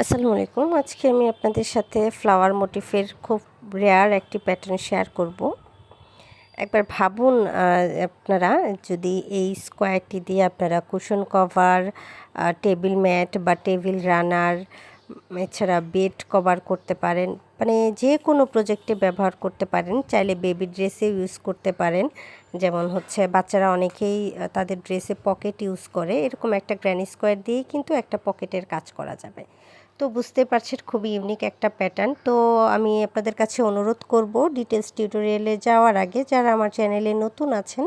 আসসালামু আলাইকুম। আজকে আমি আপনাদের সাথে ফ্লাওয়ার মোটিফের খুব রেয়ার একটি প্যাটার্ন শেয়ার করব। একবার ভাবুন, আপনারা যদি এই স্কোয়ারটি দিয়ে আপনারা কুশন কভার, টেবিল ম্যাট বা টেবিল রানার, এছাড়া বেড কভার করতে পারেন। মানে যে কোনো প্রজেক্টে ব্যবহার করতে পারেন। চাইলে বেবি ড্রেসে ইউজ করতে পারেন। যেমন হচ্ছে বাচ্চারা অনেকেই তাদের ড্রেসে পকেট ইউজ করে, এরকম একটা গ্র্যানি স্কোয়ার দিয়েই কিন্তু একটা পকেটের কাজ করা যাবে। তো বুঝতে পারছেন খুবই ইউনিক একটা প্যাটার্ন। তো আমি আপনাদের কাছে অনুরোধ করব, ডিটেলস টিউটোরিয়ালে যাওয়ার আগে যারা আমার চ্যানেলে নতুন আছেন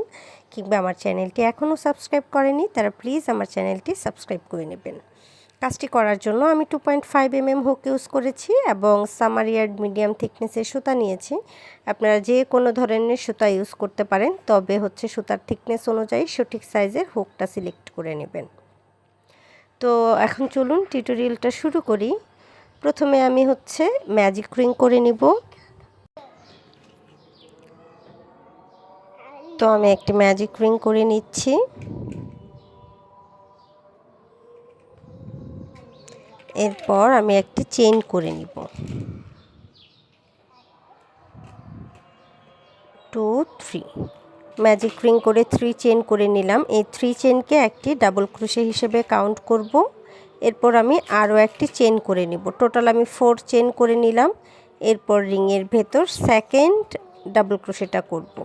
কিংবা আমার চ্যানেলটি এখনও সাবস্ক্রাইব করেনি তারা প্লিজ আমার চ্যানেলটি সাবস্ক্রাইব করে নেবেন। কাজটি করার জন্য আমি 2.5 mm হুক ইউজ করেছি এবং সামারিয়ার্ড মিডিয়াম থিকনেসের সুতা নিয়েছি। আপনারা যে কোনো ধরনের সুতা ইউজ করতে পারেন, তবে হচ্ছে সুতার থিকনেস অনুযায়ী সঠিক সাইজের হুকটা সিলেক্ট করে নেবেন। তো এখন চলুন টিউটোরিয়ালটা শুরু করি। প্রথমে আমি হচ্ছে ম্যাজিক রিং করে নিব। তো আমি একটি ম্যাজিক রিং করে নিচ্ছি। এরপর আমি একটি চেইন করে নিব। 2 3 ম্যাজিক রিং করে 3 চেইন করে নিলাম। এই 3 চেইনকে একটি ডাবল ক্রোশে হিসেবে কাউন্ট করব। এরপর আমি আরও একটি চেইন করে নিব। টোটাল আমি 4 চেইন করে নিলাম। এরপর রিংয়ের ভেতর সেকেন্ড ডাবল ক্রোশেটা করব।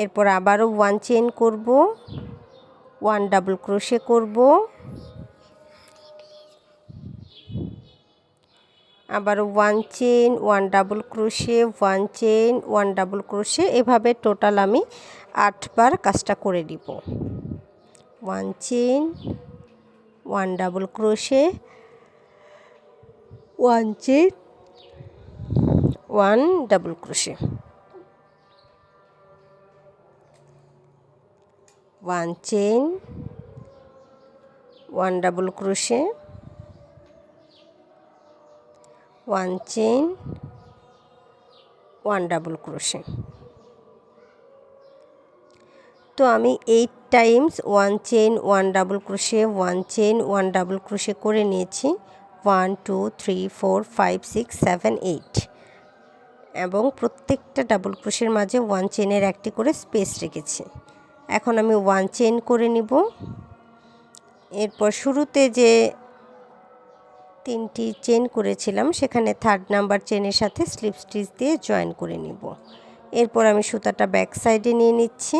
এরপর আবারও 1 চেইন করব, 1 ডাবল ক্রোশে করব, আবারও 1 chain, 1 double crochet, 1 chain, 1 double crochet, এভাবে টোটাল আমি 8 বার কাজটা করে দিব। 1 chain, 1 double crochet, 1 chain, 1 double crochet, 1 chain, 1 double crochet, 1 chain, 1 double crochet. তো আমি 8 Times 1 chain, 1 double crochet, 1 chain, 1 double crochet করে নিয়েছি। 1 2 3 4 5 6 7 8 এবং প্রত্যেকটা ডাবল ক্রোশের মাঝে 1 চেইনের একটি করে স্পেস রেখেছি। এখন আমি 1 চেইন করে নিব। এরপর শুরুতে যে 3টি চেইন করেছিলাম সেখানে 3rd নাম্বার চেইনের সাথে স্লিপ স্টিচ দিয়ে জয়েন করে নিব। এরপর আমি সুতাটা ব্যাক সাইডে নিয়ে নিচ্ছি।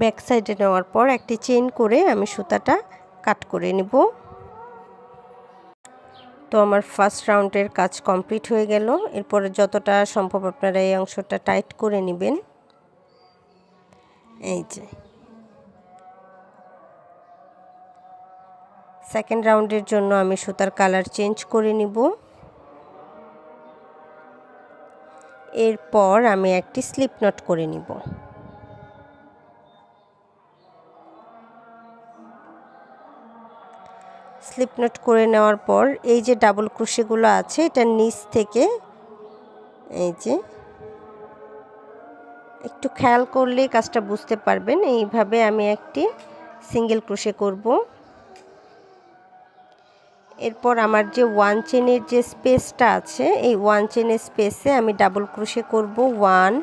ব্যাক সাইডে নেওয়ার পর একটি চেইন করে আমি সুতাটা কাট করে নেব। তো আমার ফার্স্ট রাউন্ডের কাজ কমপ্লিট হয়ে গেল। এরপরে যতটা সম্ভব আপনারা এই অংশটা টাইট করে নেবেন। এই যে সেকেন্ড রাউন্ডের জন্য আমি সুতার কালার চেঞ্জ করে নিব। এরপর আমি একটি স্লিপ নট করে নিব। স্লিপ নট করে নেওয়ার পর এই যে ডাবল ক্রোশেগুলো আছে এটা নিচ থেকে এই যে একটু খেয়াল করলে কাজটা বুঝতে পারবেন। এইভাবে আমি একটি সিঙ্গেল ক্রোশে করব। এরপর আমার যে 1 চেইনের যে স্পেসটা আছে এই 1 চেইনের স্পেসে আমি ডাবল ক্রোশে করব। 1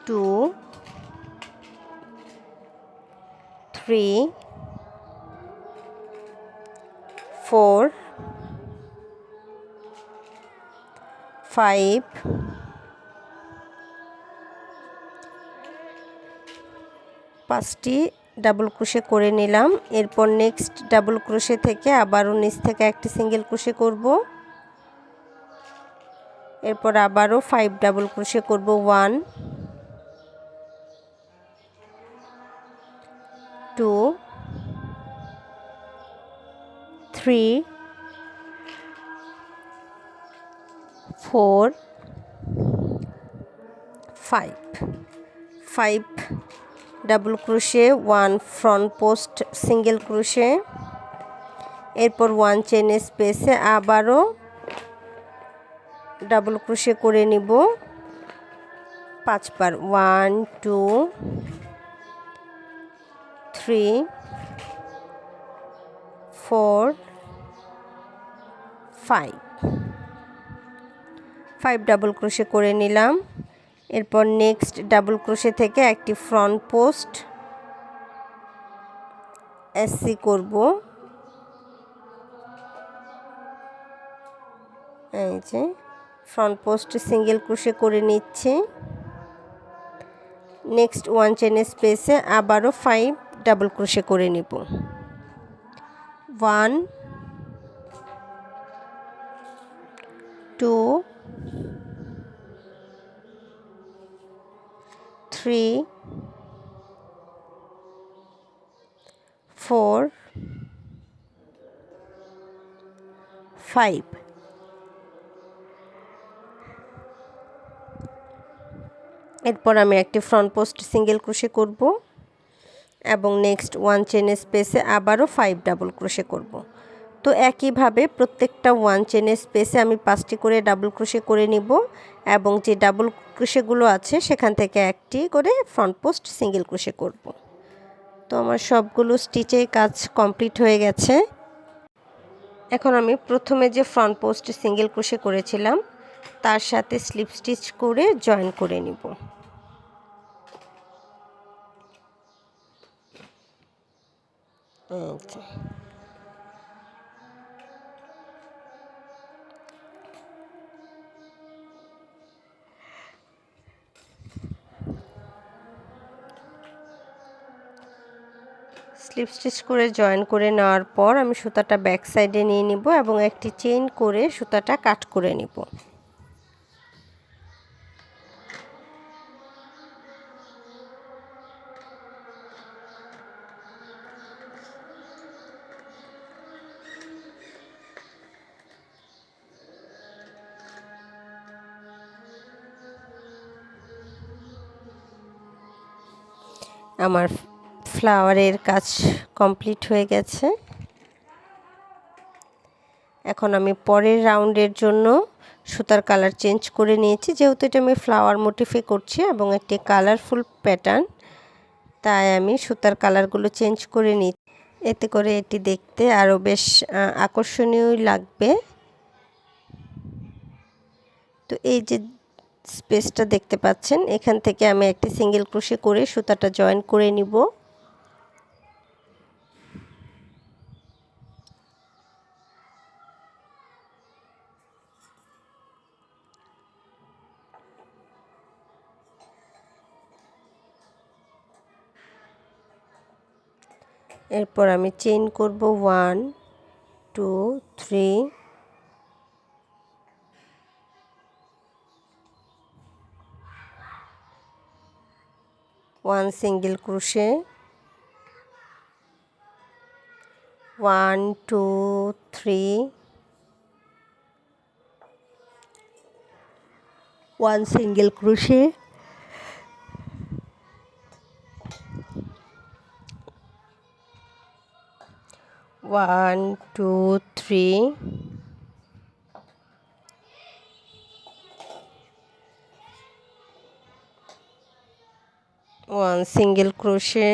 2 3 4 5 5টি ডাবল ক্রোশে করে নিলাম। এরপর নেক্সট ডাবল ক্রোশে থেকে আবারও নিচ থেকে একটি সিঙ্গেল ক্রোশে করব। এরপর আবারও 5 ডাবল ক্রোশে করব। 1 2 3 4 5 double crochet, 1 front post single crochet, এরপর 1 চেইনের স্পেসে আবারও ডাবল ক্রোশে করে নিব। 5 বার 1 2 3 4 5 ডাবল ক্রোশে করে নিলাম। এরপর নেক্সট ডাবল ক্রোশে থেকে একটি ফ্রন্ট পোস্ট এসসি করব। এই যে ফ্রন্ট পোস্ট সিঙ্গেল ক্রোশে করে নিচ্ছি। নেক্সট 1 চেন স্পেসে আবারও 5 ডাবল ক্রোশে করে নিব। 1 2 3 4 5 এরপর আমি একটি ফ্রন্ট পোস্ট সিঙ্গেল ক্রোশে করব এবং নেক্সট 1 চেন স্পেসে আবারও 5 ডাবল ক্রোশে করব। তো একইভাবে প্রত্যেকটা 1 চেন স্পেসে আমি 5টি করে ডাবল ক্রোশে করে নিব এবং যে ডাবল ক্রোশেগুলো আছে সেখান থেকে একটি করে ফ্রন্ট পোস্ট সিঙ্গেল ক্রোশে করব। তো আমার সবগুলো স্টিচে কাজ কমপ্লিট হয়ে গেছে। এখন আমি প্রথমে যে ফ্রন্ট পোস্ট সিঙ্গেল ক্রোশে করেছিলাম তার সাথে স্লিপ স্টিচ করে জয়েন করে নিব। স্লিপ স্টিচ করে জয়েন করে নেওয়ার পর আমি সুতাটা ব্যাক সাইডে নিয়ে নিব এবং একটি চেইন করে সুতাটা কাট করে নিব। আমার ফ্লাওয়ারের কাজ কমপ্লিট হয়ে গেছে। এখন আমি পরের রাউন্ডের জন্য সুতার কালার চেঞ্জ করে নিয়েছি, যেহেতু এটা আমি ফ্লাওয়ার মোটিফে করছি এবং একটি কালারফুল প্যাটার্ন, তাই আমি সুতার কালারগুলো চেঞ্জ করে নিই। এতে করে এটি দেখতে আরও বেশ আকর্ষণীয় লাগবে। তো এই যে স্পেসটা দেখতে পাচ্ছেন, এখান থেকে আমি একটি সিঙ্গেল ক্রোশে করে সুতাটা জয়েন করে নিব। এরপর আমি চেইন করব 1 2 3 1 single crochet 1 2 3 1 single crochet 1 2 3 1 single crochet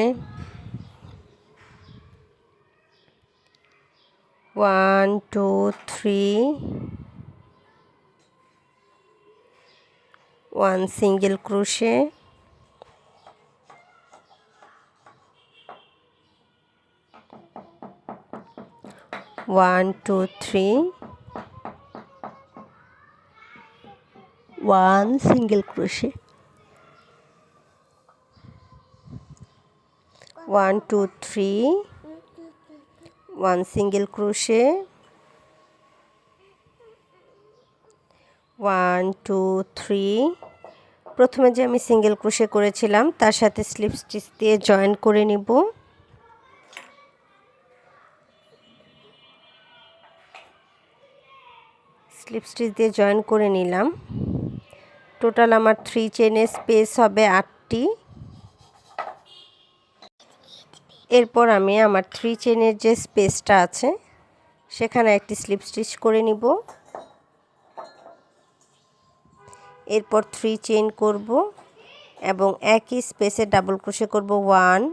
1 2 3 1 single crochet 1 2 3 1 single crochet 1 2 3 1 single crochet 1 2 3 প্রথমে যে আমি সিঙ্গেল ক্রোশে করেছিলাম তার সাথে স্লিপ স্টিচ দিয়ে জয়েন করে নিব। স্লিপ স্টিচ দিয়ে জয়েন করে নিলাম। টোটাল আমার 3 চেনের স্পেস হবে 8টি। এরপর আমি আমার 3 চেনের যে স্পেসটা আছে সেখানে একটি স্লিপ স্টিচ করে নিব। এরপর 3 চেইন করব এবং একই স্পেসে ডাবল ক্রোশে করব 1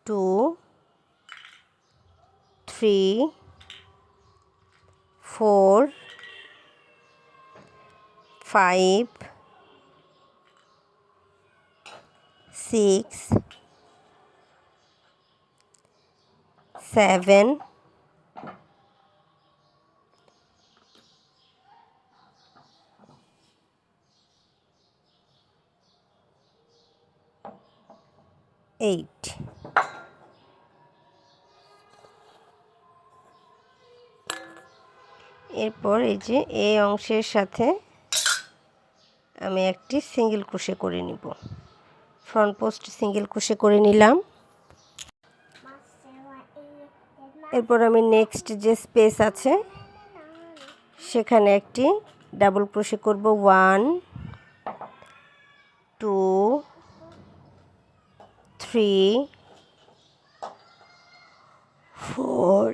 2 3 4 5 6 7 8 এরপর এই যে এই অংশের সাথে আমি একটি সিঙ্গেল ক্রোশে করে নিব। ফ্রন্ট পোস্ট সিঙ্গেল ক্রোশে করে নিলাম। এরপর আমি নেক্সট যে স্পেস আছে সেখানে একটি ডাবল ক্রোশে করব 1 2 3 4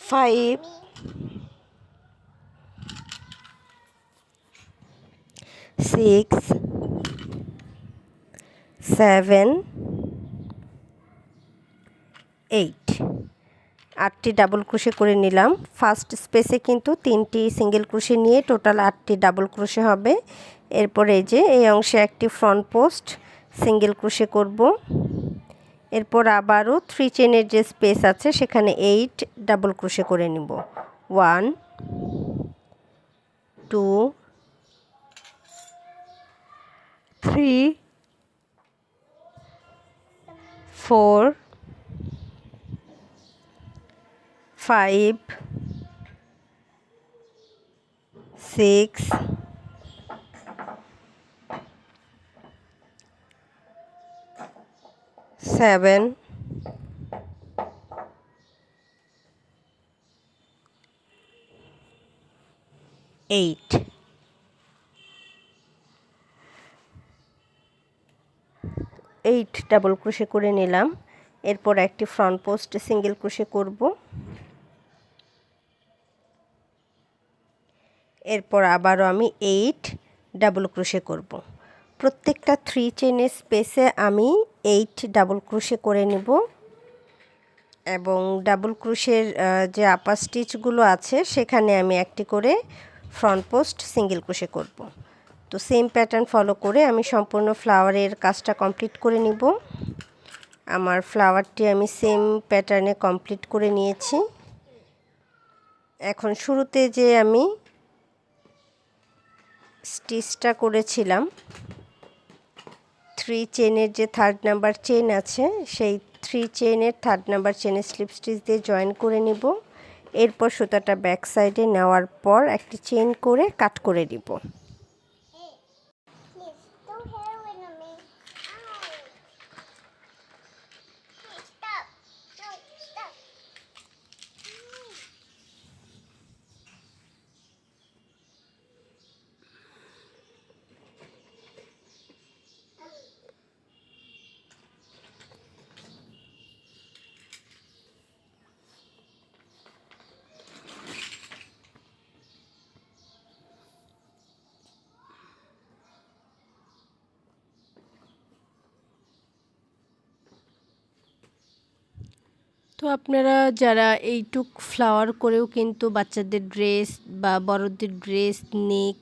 5 6 7 8 8টি ডাবল ক্রোশে করে নিলাম। ফার্স্ট স্পেসে কিন্তু 3টি সিঙ্গেল ক্রোশে নিয়ে টোটাল 8টি ডাবল ক্রোশে হবে। এরপর এই যে এই অংশে একটি ফ্রন্ট পোস্ট সিঙ্গেল ক্রোশে করব। এরপর আবারও 3 চেনের যে স্পেস আছে সেখানে 8 ডাবল ক্রোশে করে নিব। 1 2 3 4 5 6 7 8 ডাবল ক্রোশে করে নিলাম। এরপর একটি ফ্রন্ট পোস্ট সিঙ্গেল ক্রোশে করব। এরপর আবারও আমি 8 ডাবল ক্রোশে করব। প্রত্যেকটা 3 চেনের স্পেসে আমি 8 ডাবল ক্রোশে করে নেব এবং ডাবল ক্রোশের যে আপার স্টিচগুলো আছে সেখানে আমি একটি করে ফ্রন্ট পোস্ট সিঙ্গেল ক্রোশে করব। তো সেম প্যাটার্ন ফলো করে আমি সম্পূর্ণ ফ্লাওয়ারের কাজটা কমপ্লিট করে নিব। আমার ফ্লাওয়ারটি আমি সেম প্যাটার্নে কমপ্লিট করে নিয়েছি। এখন শুরুতে যে আমি স্টিচটা করেছিলাম 3 চেনের যে থার্ড নাম্বার চেন আছে সেই 3 চেনের থার্ড নাম্বার চেনের স্লিপ স্টিচ দিয়ে জয়েন করে নিব। এরপর সুতাটা ব্যাক সাইডে নেওয়ার পর একটি চেন করে কাট করে দিব। তো আপনারা যারা এইটুক ফ্লাওয়ার করেও কিন্তু বাচ্চাদের ড্রেস বা বড়দের ড্রেস নেক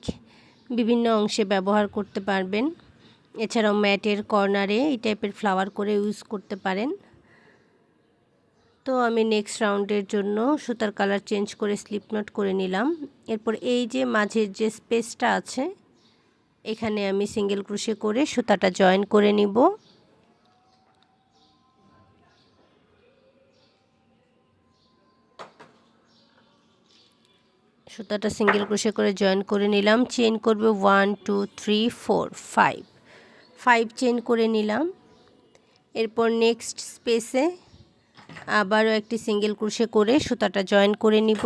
বিভিন্ন অংশে ব্যবহার করতে পারবেন। এছাড়াও ম্যাটের কর্নারে এই টাইপের ফ্লাওয়ার করে ইউজ করতে পারেন। তো আমি নেক্সট রাউন্ডের জন্য সুতার কালার চেঞ্জ করে স্লিপ নট করে নিলাম। এরপর এই যে মাঝের যে স্পেসটা আছে এখানে আমি সিঙ্গেল ক্রোশে করে সুতাটা জয়েন করে নিব। সুতাটা সিঙ্গেল ক্রোশে করে জয়েন করে নিলাম। চেন করবে 1 2 3 4 5 চেন করে নিলাম। এরপর নেক্সট স্পেসে আবারও একটি সিঙ্গেল ক্রোশে করে সুতাটা জয়েন করে নিব।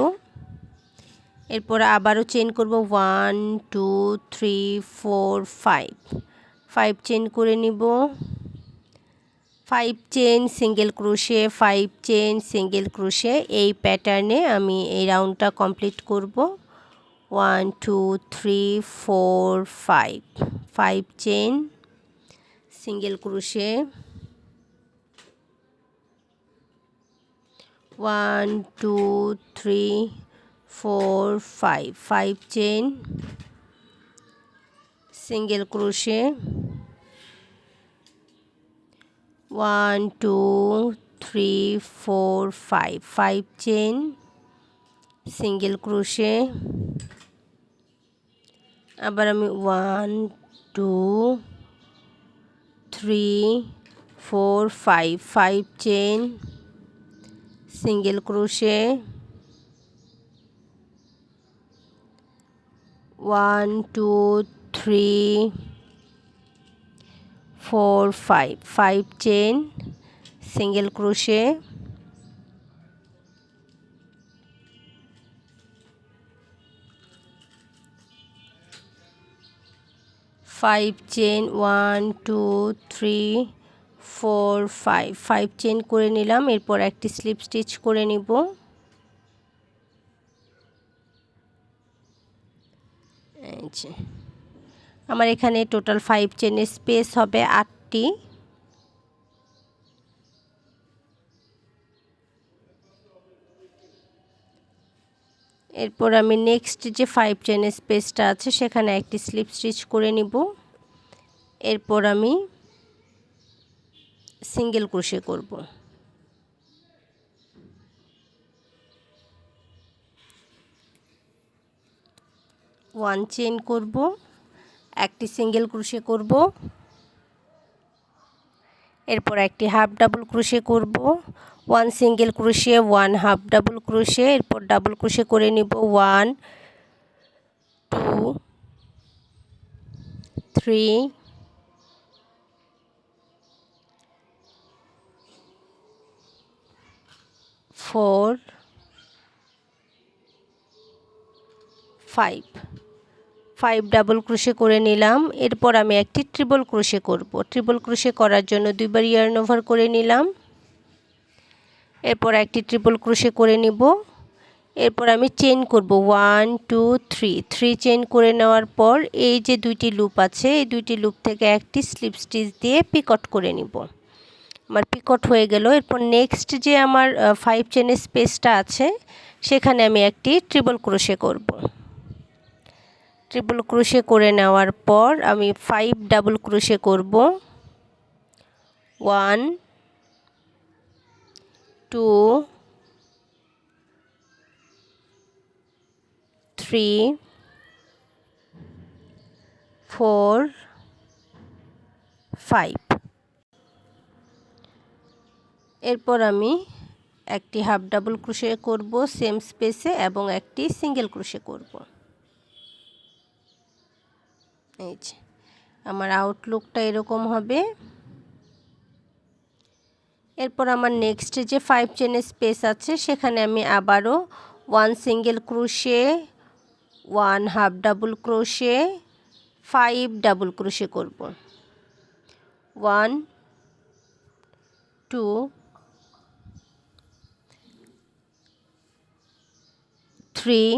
এরপর আবারও চেন করব 1 2 3 4 5 চেন করে নিব। 5 chain single crochet 5 chain single crochet এই প্যাটার্নে আমি এই রাউন্ডটা কমপ্লিট করব। 1 2 3 4 5 5 chain, single crochet, 1 2 3 4 5 5 chain, single crochet, 1 2 3 4 5 5 chain, single crochet, আবার আমি 1 2 3 4 5 5 chain, single crochet, 1 2 3 4 5 5 chain, single crochet, 5 chain, 1 2 3 4 5 5 chain করে নিলাম। এরপর একটি স্লিপ স্টিচ করে নিব। এই যে আমার এখানে টোটাল 5 চেইনের স্পেস হবে 8টি। এরপর আমি নেক্সট যে 5 চেইনের স্পেসটা আছে সেখানে একটি স্লিপ স্টিচ করে নিব। এরপর আমি সিঙ্গেল ক্রোশে করব। 1 চেইন করব, একটি সিঙ্গেল ক্রোশে করব, এরপর একটি হাফ ডাবল ক্রোশে করব, 1 single crochet 1 half double crochet, এরপর ডাবল ক্রোশে করে নিব 1 2 3 4 5 ডাবল ক্রোশে করে নিলাম। এরপর আমি একটি ট্রিপল ক্রোশে করব। ট্রিপল ক্রোশে করার জন্য দুইবার ইয়ার্ন ওভার করে নিলাম। এরপর একটি ট্রিপল ক্রোশে করে নিব। এরপর আমি চেইন করব 1 2 3 চেইন করে নেওয়ার পর এই যে দুইটি লুপ আছে এই দুইটি লুপ থেকে একটি স্লিপ স্টিচ দিয়ে পিকট করে নিব। আমার পিকট হয়ে গেল। এরপর নেক্সট যে আমার 5 চেইনের স্পেসটা আছে সেখানে আমি একটি ট্রিপল ক্রোশে করব। ট্রিপল ক্রোশে করে নেওয়ার পর আমি 5 ডাবল ক্রোশে করব। 1 2 3 4 5। এরপর আমি একটি হাফ ডাবল ক্রোশে করব সেম স্পেসে এবং একটি সিঙ্গেল ক্রোশে করব। এই যে আমার আউটলুকটা এরকম হবে। এরপর আমার নেক্সট যে 5 চেইনের স্পেস আছে সেখানে আমি আবারও 1 single crochet 1 half double crochet 5 double crochet করব। 1 2 3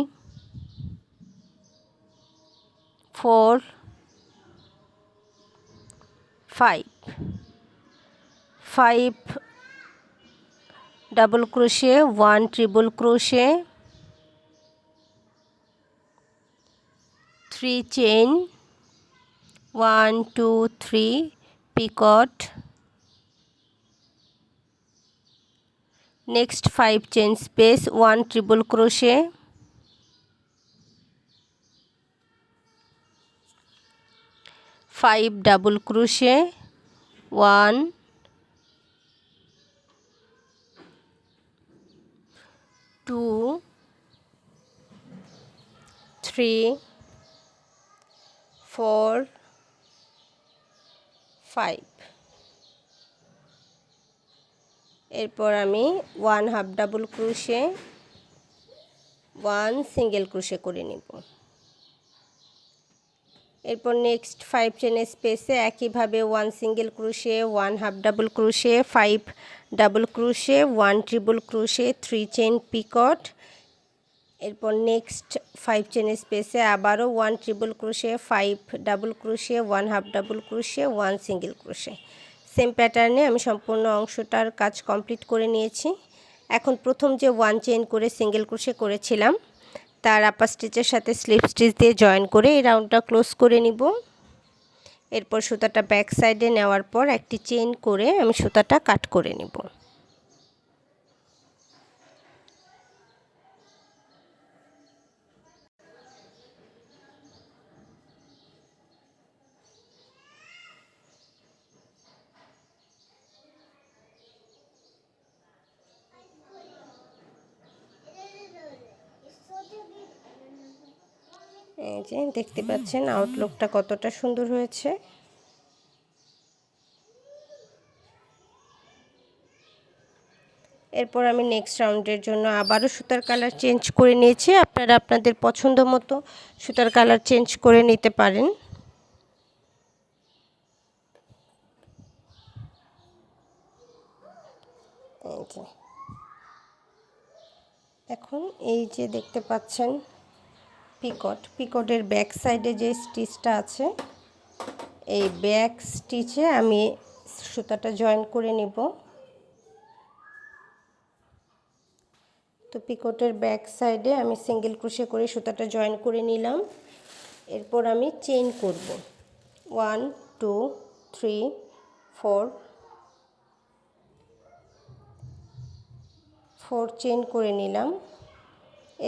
4 5 double crochet 1 triple crochet 3 chain 1 2 3 Picot, next 5 chain space 1 triple crochet 5 double crochet 1 2 3 4 5। এরপর আমি 1 half double crochet 1 single crochet করে নিব। এরপর নেক্সট 5 চেইনের স্পেসে একইভাবে 1 single crochet 1 half double crochet 5 double crochet 1 triple crochet 3 chain Picot, এরপর next 5 chain স্পেসে আবারও 1 triple crochet, 5 double crochet, 1 half double crochet, 1 single crochet. Same প্যাটার্নে আমি সম্পূর্ণ অংশটার কাজ কমপ্লিট করে নিয়েছি। এখন প্রথম যে 1 চেন করে সিঙ্গেল ক্রোশে করেছিলাম তার আপার স্টিচের সাথে স্লিপ স্টিচ দিয়ে জয়েন করে এই রাউন্ডটা ক্লোজ করে নিব। এরপর সুতাটা ব্যাক সাইডে নেওয়ার পর একটি চেন করে আমি সুতাটা কাট করে নিব। এই যে দেখতে পাচ্ছেন আউটলুকটা কতটা সুন্দর হয়েছে। এরপর আমি নেক্সট রাউন্ডের জন্য আবারও সুতার কালার চেঞ্জ করে নিয়েছি। আপনারা আপনাদের পছন্দ মতো সুতার কালার চেঞ্জ করে নিতে পারেন। এখন এই যে দেখতে পাচ্ছেন পিকটের ব্যাক সাইডে যে স্টিচটা আছে এই ব্যাক স্টিচে আমি সুতাটা জয়েন করে নিব। তো পিকটের ব্যাক সাইডে আমি সিঙ্গেল ক্রোশে করে সুতাটা জয়েন করে নিলাম। এরপর আমি চেইন করব 1 2 3 4 চেইন করে নিলাম।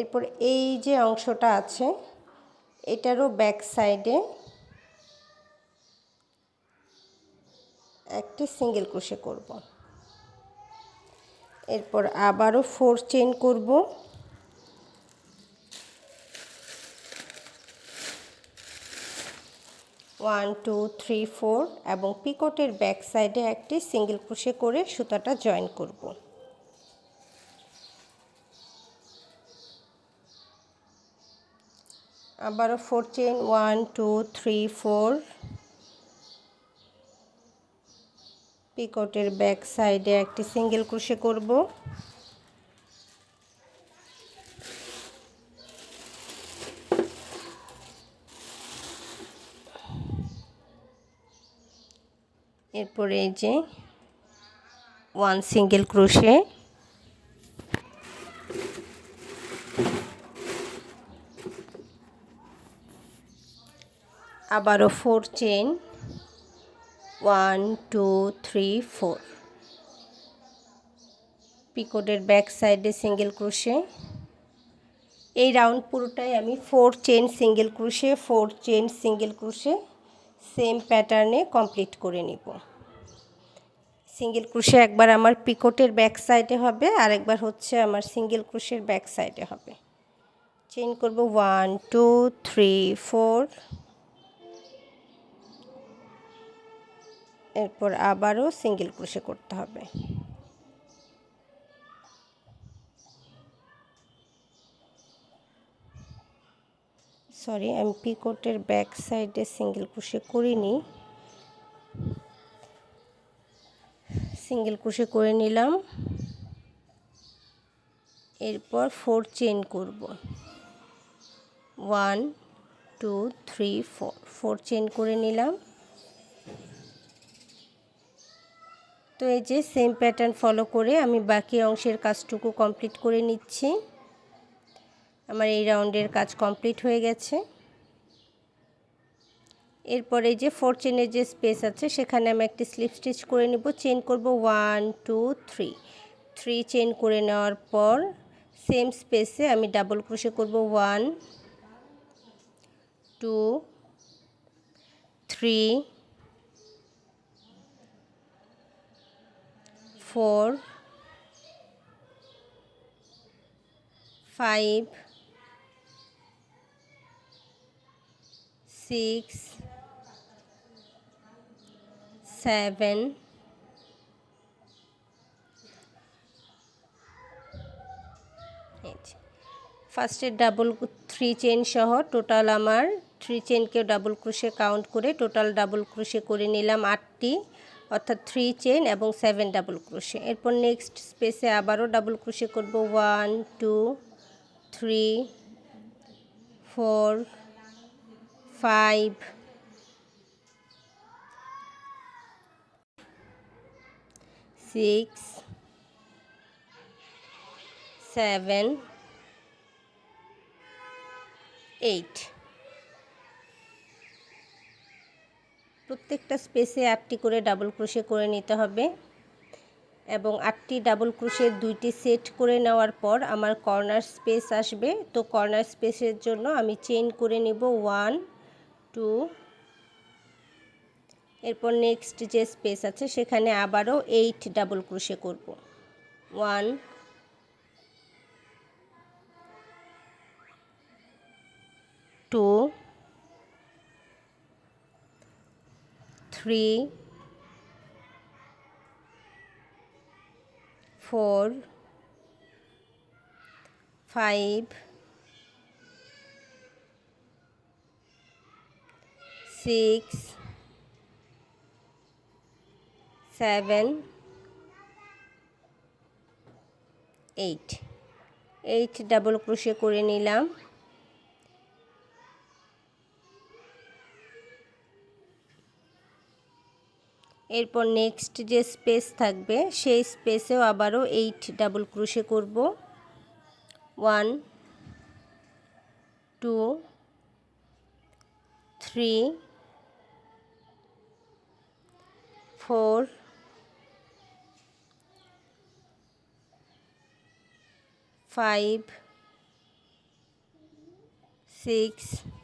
এরপর এই যে অংশটা আছে এটারও ব্যাক সাইডে একটি সিঙ্গেল ক্রোশে করব। এরপর আবারও 4 চেইন করব। 1 2 3 4 এবং পিকটের ব্যাক সাইডে একটি সিঙ্গেল ক্রোশে করে সুতাটা জয়েন করব। আবারও 4 চেইন 1 2 3 4 পিকটের ব্যাক সাইডে একটি সিঙ্গেল ক্রোশে করব। এরপরে এই যে 1 সিঙ্গেল ক্রোশে, আবারও 4 চেইন 1 2 3 4 পিকটের ব্যাক সাইডে সিঙ্গেল ক্রোশে। এই রাউন্ড পুরোটাই আমি 4 chain single crochet 4 chain single crochet same প্যাটার্নে কমপ্লিট করে নিব। সিঙ্গেল ক্রোশে একবার আমার পিকটের ব্যাক সাইডে হবে আর একবার হচ্ছে আমার সিঙ্গেল ক্রোশের ব্যাক সাইডে হবে। চেইন করব 1 2 3 4, এরপর আবারও সিঙ্গেল ক্রোশে করতে হবে। সরি, আমি পিকটের ব্যাক সাইডে সিঙ্গেল ক্রোশে করিনি, সিঙ্গেল ক্রোশে করে নিলাম। এরপর 4 চেইন করব 1 2 3 4 চেইন করে নিলাম। তো এই যে সেম প্যাটার্ন ফলো করে আমি বাকি অংশের কাজটুকু কমপ্লিট করে নিচ্ছি। আমার এই রাউন্ডের কাজ কমপ্লিট হয়ে গেছে। এরপরে যে 4 চেনের যে স্পেস আছে সেখানে আমি একটি স্লিপ স্টিচ করে নিব। চেইন করব 1 2 3 চেইন করে নেওয়ার পর সেম স্পেসে আমি ডাবল ক্রোশে করব 1 2 3 4 5 6 7 8। ফার্স্টে ডাবল 3 চেইন সহ টোটাল আমার 3 চেইনকে ডাবল ক্রোশে কাউন্ট করে টোটাল ডাবল ক্রোশে করে নিলাম 8টি, অর্থাৎ 3 চেইন এবং 7 ডাবল ক্রোশে। এরপর নেক্সট স্পেসে আবারও ডাবল ক্রোশে করব 1 2 3 4 5 6 7 8 প্রত্যেকটা স্পেসে 8টি করে ডাবল ক্রোশে করে নিতে হবে এবং 8টি ডাবল ক্রোশে 2টি সেট করে নেওয়ার পর আমার কর্নার স্পেস আসবে। তো কর্নার স্পেসের জন্য আমি চেইন করে নিব 1 2, এরপর নেক্সট যে স্পেস আছে সেখানে আবারও 8 ডাবল ক্রোশে করব। 1 2 3 4 5 6 7 8 ডাবল ক্রোশে করে নিলাম। এরপর নেক্সট যে স্পেস থাকবে সেই স্পেসেও আবারও 8 ডাবল ক্রোশে করব। 1 2 3 4 5 6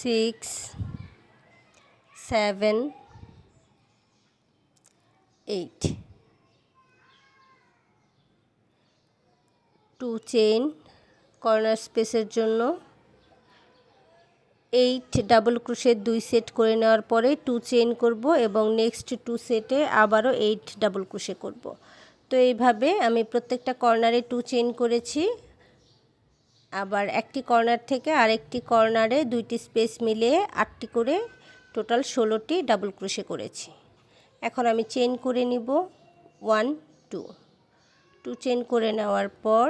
6 7 8 2 চেইন কর্নার স্পেসের জন্য 8 ডাবল ক্রোশে 2 সেট করে নেওয়ার পরে 2 চেইন করব এবং নেক্সট 2 সেটে আবারও 8 ডাবল ক্রোশে করব। তো এইভাবে আমি প্রত্যেকটা কর্নারে 2 চেইন করেছি, আবার একটি কর্নার থেকে আরেকটি কর্নারে 2টি স্পেস মিলিয়ে 8টি করে টোটাল 16টি ডাবল ক্রোশে করেছি। এখন আমি চেইন করে নিব 1 2 চেইন করে নেওয়ার পর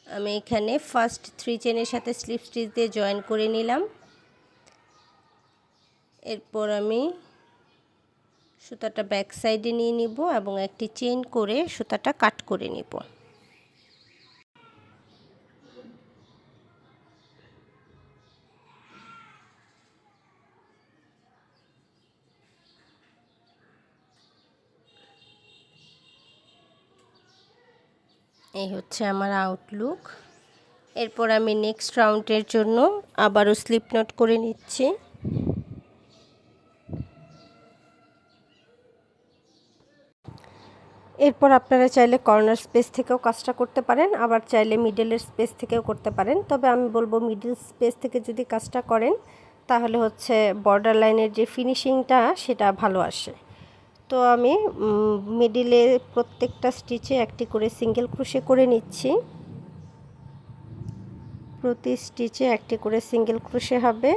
আমি এখানে ফার্স্ট 3 চেইনের সাথে স্লিপ স্টিচ দিয়ে জয়েন করে নিলাম। এরপর আমি সুতাটা ব্যাক সাইডে নিয়ে নিব এবং একটি চেইন করে সুতাটা কাট করে নিব। এই হচ্ছে আমার আউটলুক। এরপর আমি নেক্সট রাউন্ডের জন্য আবারও স্লিপ নট করে নিচ্ছি। এরপর আপনারা চাইলে কর্নার স্পেস থেকেও কাজটা করতে পারেন, আবার চাইলে মিডলের স্পেস থেকেও করতে পারেন। তবে আমি বলবো মিডল স্পেস থেকে যদি কাজটা করেন তাহলে হচ্ছে বর্ডার লাইনের যে ফিনিশিংটা সেটা ভালো আসে। তো আমি মিডিলে প্রত্যেকটা স্টিচে একটি করে সিঙ্গেল ক্রোশে করে নিচ্ছি। প্রতি স্টিচে একটি করে সিঙ্গেল ক্রোশে হবে।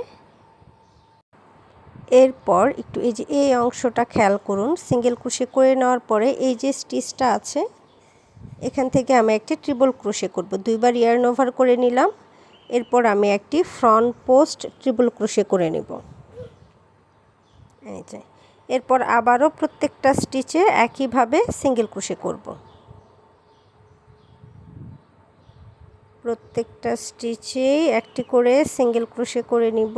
এরপর একটু এই অংশটা খেয়াল করুন, সিঙ্গেল ক্রোশে করে নেওয়ার পরে এই যে স্টিচটা আছে এখান থেকে আমি একটি ট্রিপল ক্রোশে করব। 2বার ইয়ার্ন ওভার করে নিলাম। এরপর আমি একটি ফ্রন্ট পোস্ট ট্রিপল ক্রোশে করে নেব। এই যে এরপর আবারও প্রত্যেকটা স্টিচে একইভাবে সিঙ্গেল ক্রোশে করব। প্রত্যেকটা স্টিচেই একটি করে সিঙ্গেল ক্রোশে করে নিব।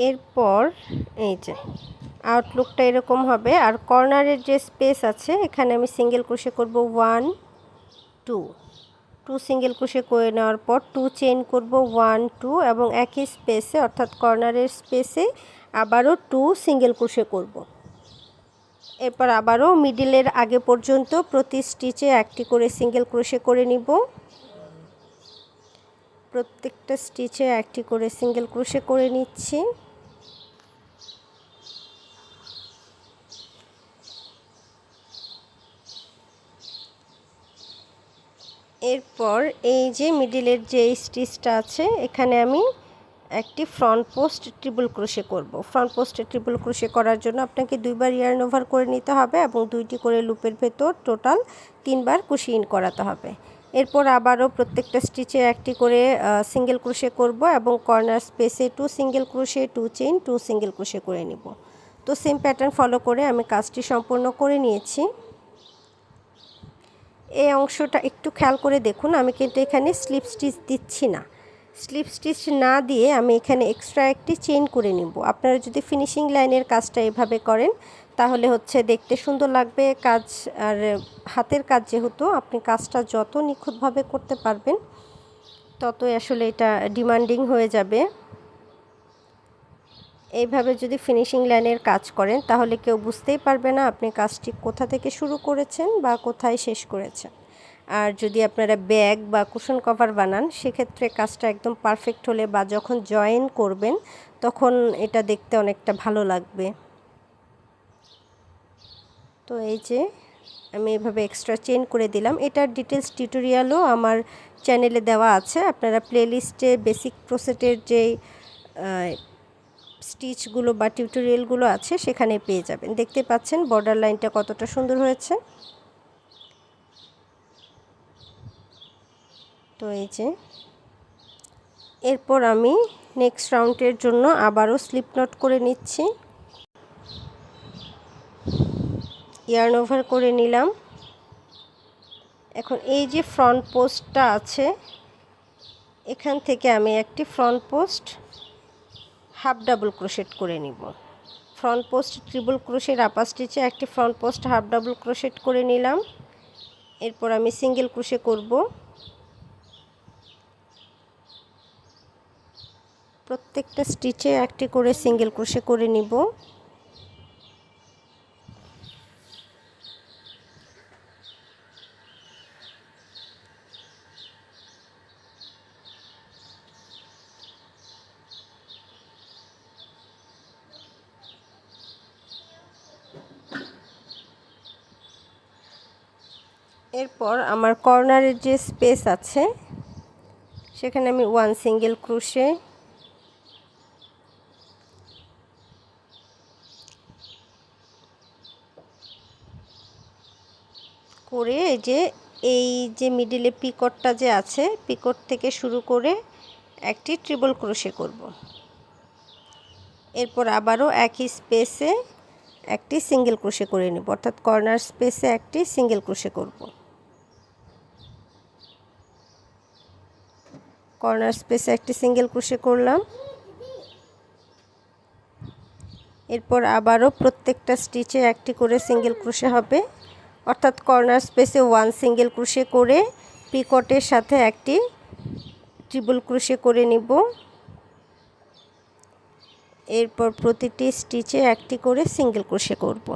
এরপর এই যে আউটলুকটা এরকম হবে। আর কর্নারের যে স্পেস আছে এখানে আমি সিঙ্গেল ক্রোশে করব 1 2 সিঙ্গেল ক্রোশে করে নেওয়ার পর 2 চেইন করব 1 2 এবং একই স্পেসে অর্থাৎ কর্নারের স্পেসে আবারও 2 সিঙ্গেল ক্রোশে করব। এরপর আবারও মিডিলের আগে পর্যন্ত প্রতি স্টিচে একটি করে সিঙ্গেল ক্রোশে করে নিব। প্রত্যেকটা স্টিচে একটি করে সিঙ্গেল ক্রোশে করে নিচ্ছি। এরপর এই যে মিডিলের যে স্টিচটা আছে এখানে আমি একটি ফ্রন্ট পোস্ট ট্রিপল ক্রোশে করব। ফ্রন্ট পোস্টে ট্রিপল ক্রোশে করার জন্য আপনাকে দুইবার ইয়ার্ন ওভার করে নিতে হবে এবং দুইটি করে লুপের ভেতর টোটাল 3বার কুশি ইন করাতে হবে। এরপর আবারও প্রত্যেকটা স্টিচে একটি করে সিঙ্গেল ক্রোশে করব এবং কর্নার স্পেসে 2 single crochet 2 chain 2 single crochet করে নিব। তো সেম প্যাটার্ন ফলো করে আমি কাজটি সম্পূর্ণ করে নিয়েছি। এই অংশটা একটু খেয়াল করে দেখুন, আমি কিন্তু এখানে স্লিপ স্টিচ দিচ্ছি না। স্লিপ স্টিচ না দিয়ে আমি এখানে এক্সট্রা একটি চেইন করে নিব। আপনারা যদি ফিনিশিং লাইনের কাজটা এভাবে করেন তাহলে হচ্ছে দেখতে সুন্দর লাগবে কাজ। আর হাতের কাজ যেহেতু আপনি কাজটা যত নিখুঁতভাবে করতে পারবেন ততই আসলে এটা ডিমান্ডিং হয়ে যাবে। এইভাবে যদি ফিনিশিং লাইনের কাজ করেন তাহলে কেউ বুঝতেই পারবে না আপনি কাজটি কোথা থেকে শুরু করেছেন বা কোথায় শেষ করেছেন। আর যদি আপনারা ব্যাগ বা কুশন কভার বানান সেক্ষেত্রে কাজটা একদম পারফেক্ট হলে বা যখন জয়েন করবেন তখন এটা দেখতে অনেকটা ভালো লাগবে। তো এই যে আমি এভাবে এক্সট্রা চেইন করে দিলাম। এটার ডিটেলস টিউটোরিয়ালও আমার চ্যানেলে দেওয়া আছে, আপনারা প্লেলিস্টে বেসিক ক্রোশেটের যেই স্টিচগুলো বা টিউটোরিয়ালগুলো আছে সেখানে পেয়ে যাবেন। দেখতে পাচ্ছেন বর্ডার লাইনটা কতটা সুন্দর হয়েছে। তো এই যে এরপর আমি নেক্সট রাউন্ডের জন্য আবারও স্লিপ নট করে নিচ্ছি। ইয়ার্ন ওভার করে নিলাম। এখন এই যে ফ্রন্ট পোস্টটা আছে এখান থেকে আমি একটি front post half double crochet করে নিব। ফ্রন্ট পোস্ট ট্রিপল ক্রোশের আপার স্টিচে একটি front post half double crochet করে নিলাম। এরপর আমি সিঙ্গেল ক্রোশে করব। প্রত্যেকটা স্টিচে একটি করে সিঙ্গেল ক্রোশে করে নিব। এরপর আমার কর্নারের যে স্পেস আছে সেখানে আমি 1 সিঙ্গেল ক্রোশে করে এই যে মিডিলে পিকটটা যে আছে পিকট থেকে শুরু করে একটি ট্রিপল ক্রোশে করব। এরপর আবারও একই স্পেসে একটি সিঙ্গেল ক্রোশে করে নেব, অর্থাৎ কর্নার স্পেসে একটি সিঙ্গেল ক্রোশে করব। কর্নার স্পেসে একটি সিঙ্গেল ক্রোশে করলাম। এরপর আবারও প্রত্যেকটা স্টিচে একটি করে সিঙ্গেল ক্রোশে হবে, অর্থাৎ কর্নার স্পেসে 1 সিঙ্গেল ক্রোশে করে পিকটের সাথে একটি ট্রিপল ক্রোশে করে নিব। এরপর প্রতিটি স্টিচে একটি করে সিঙ্গেল ক্রোশে করব।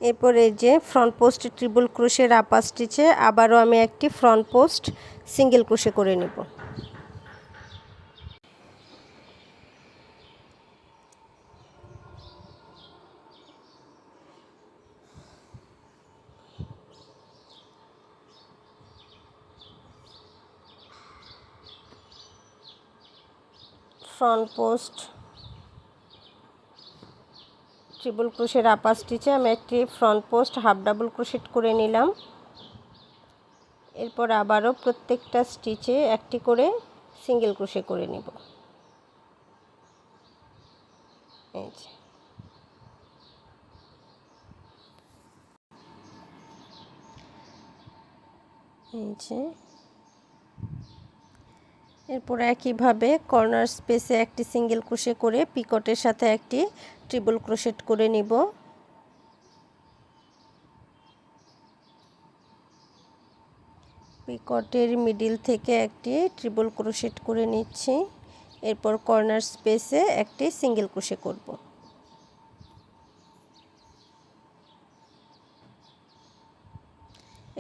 এরপর এই যে ফ্রন্ট পোস্ট ট্রিপল ক্রোশের আপার স্টিচে আবারও আমি একটি ফ্রন্ট পোস্ট সিঙ্গেল ক্রোশে করে নেব। ফ্রন্ট পোস্ট ট্রিপল ক্রোশের আপার স্টিচে আমি একটি front post half double crochet করে নিলাম। এরপর আবারও প্রত্যেকটা স্টিচে একটি করে সিঙ্গেল ক্রোশে করে নেব। এই যে এরপর একইভাবে কর্নার স্পেসে একটি সিঙ্গেল ক্রোশে করে পিকটের সাথে একটি ট্রিপল ক্রোশেট করে নিব। পিকটের মিডিল থেকে একটি ট্রিপল ক্রোশেট করে নিচ্ছি। এরপর কর্নার স্পেসে একটি সিঙ্গেল ক্রোশে করব।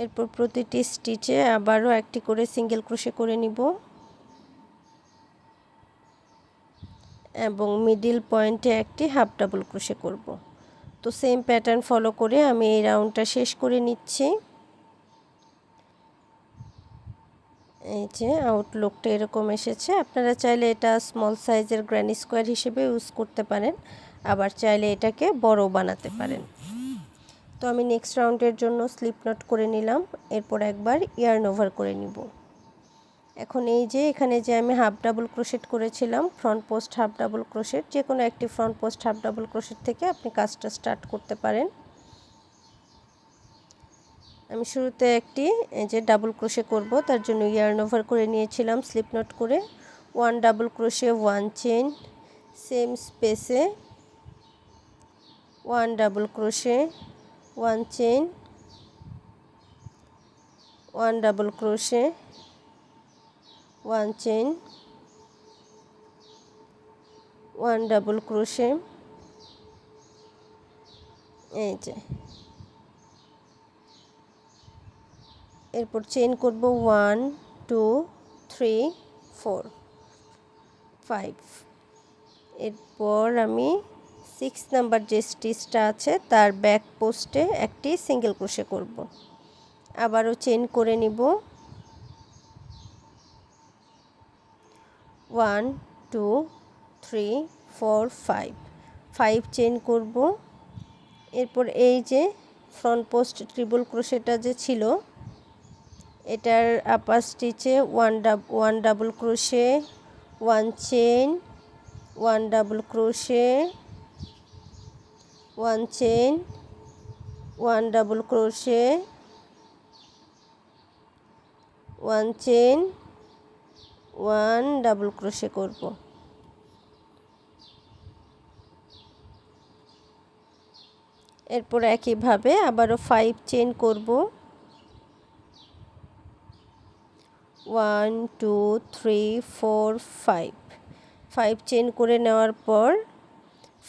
এরপর প্রতিটি স্টিচে আবারও একটি করে সিঙ্গেল ক্রোশে করে নিব এবং মিডিল পয়েন্টে একটি হাফ ডাবল ক্রোশে করব। তো সেম প্যাটার্ন ফলো করে আমি এই রাউন্ডটা শেষ করে নিচ্ছি। এই যে আউটলুকটা এরকম এসেছে। আপনারা চাইলে এটা স্মল সাইজের গ্র্যানি স্কোয়ার হিসেবে ইউজ করতে পারেন, আবার চাইলে এটাকে বড় বানাতে পারেন। তো আমি নেক্সট রাউন্ডের জন্য স্লিপ নট করে নিলাম। এরপর একবার ইয়ার্ন ওভার করে নিব। এখন এই যে এখানে যে আমি হাফ ডাবল ক্রোশেট করেছিলাম, front post half double crochet, যে কোনো একটি front post half double crochet থেকে আপনি কাজটা স্টার্ট করতে পারেন। আমি শুরুতে একটি এই যে ডাবল ক্রোশে করব, তার জন্য ইয়ার্ন ওভার করে নিয়েছিলাম স্লিপ নট করে। 1 ডাবল ক্রোশে 1 চেইন, সেম স্পেসে 1 double crochet 1 chain, 1 double crochet 1 chain, 1 double crochet. এই যে এরপর চেইন করব 1 2 3 4 5। এরপর আমি 6 নাম্বার যে স্টিচটা আছে তার ব্যাক পোস্টে একটি সিঙ্গেল ক্রোশে করব। আবারও চেইন করে নিব 1 2 3 4 5 5 চেইন করব। এরপর এই যে ফ্রন্ট পোস্ট ট্রিপল ক্রোশেটা যে ছিল, এটার আপার স্টিচে 1 double crochet 1 chain, 1 double crochet 1 chain, 1 double crochet 1 chain, 1 double crochet করব। এরপর একইভাবে আবারও 5 চেইন করব। 1 2 3 4 5 5 চেইন করে নেওয়ার পর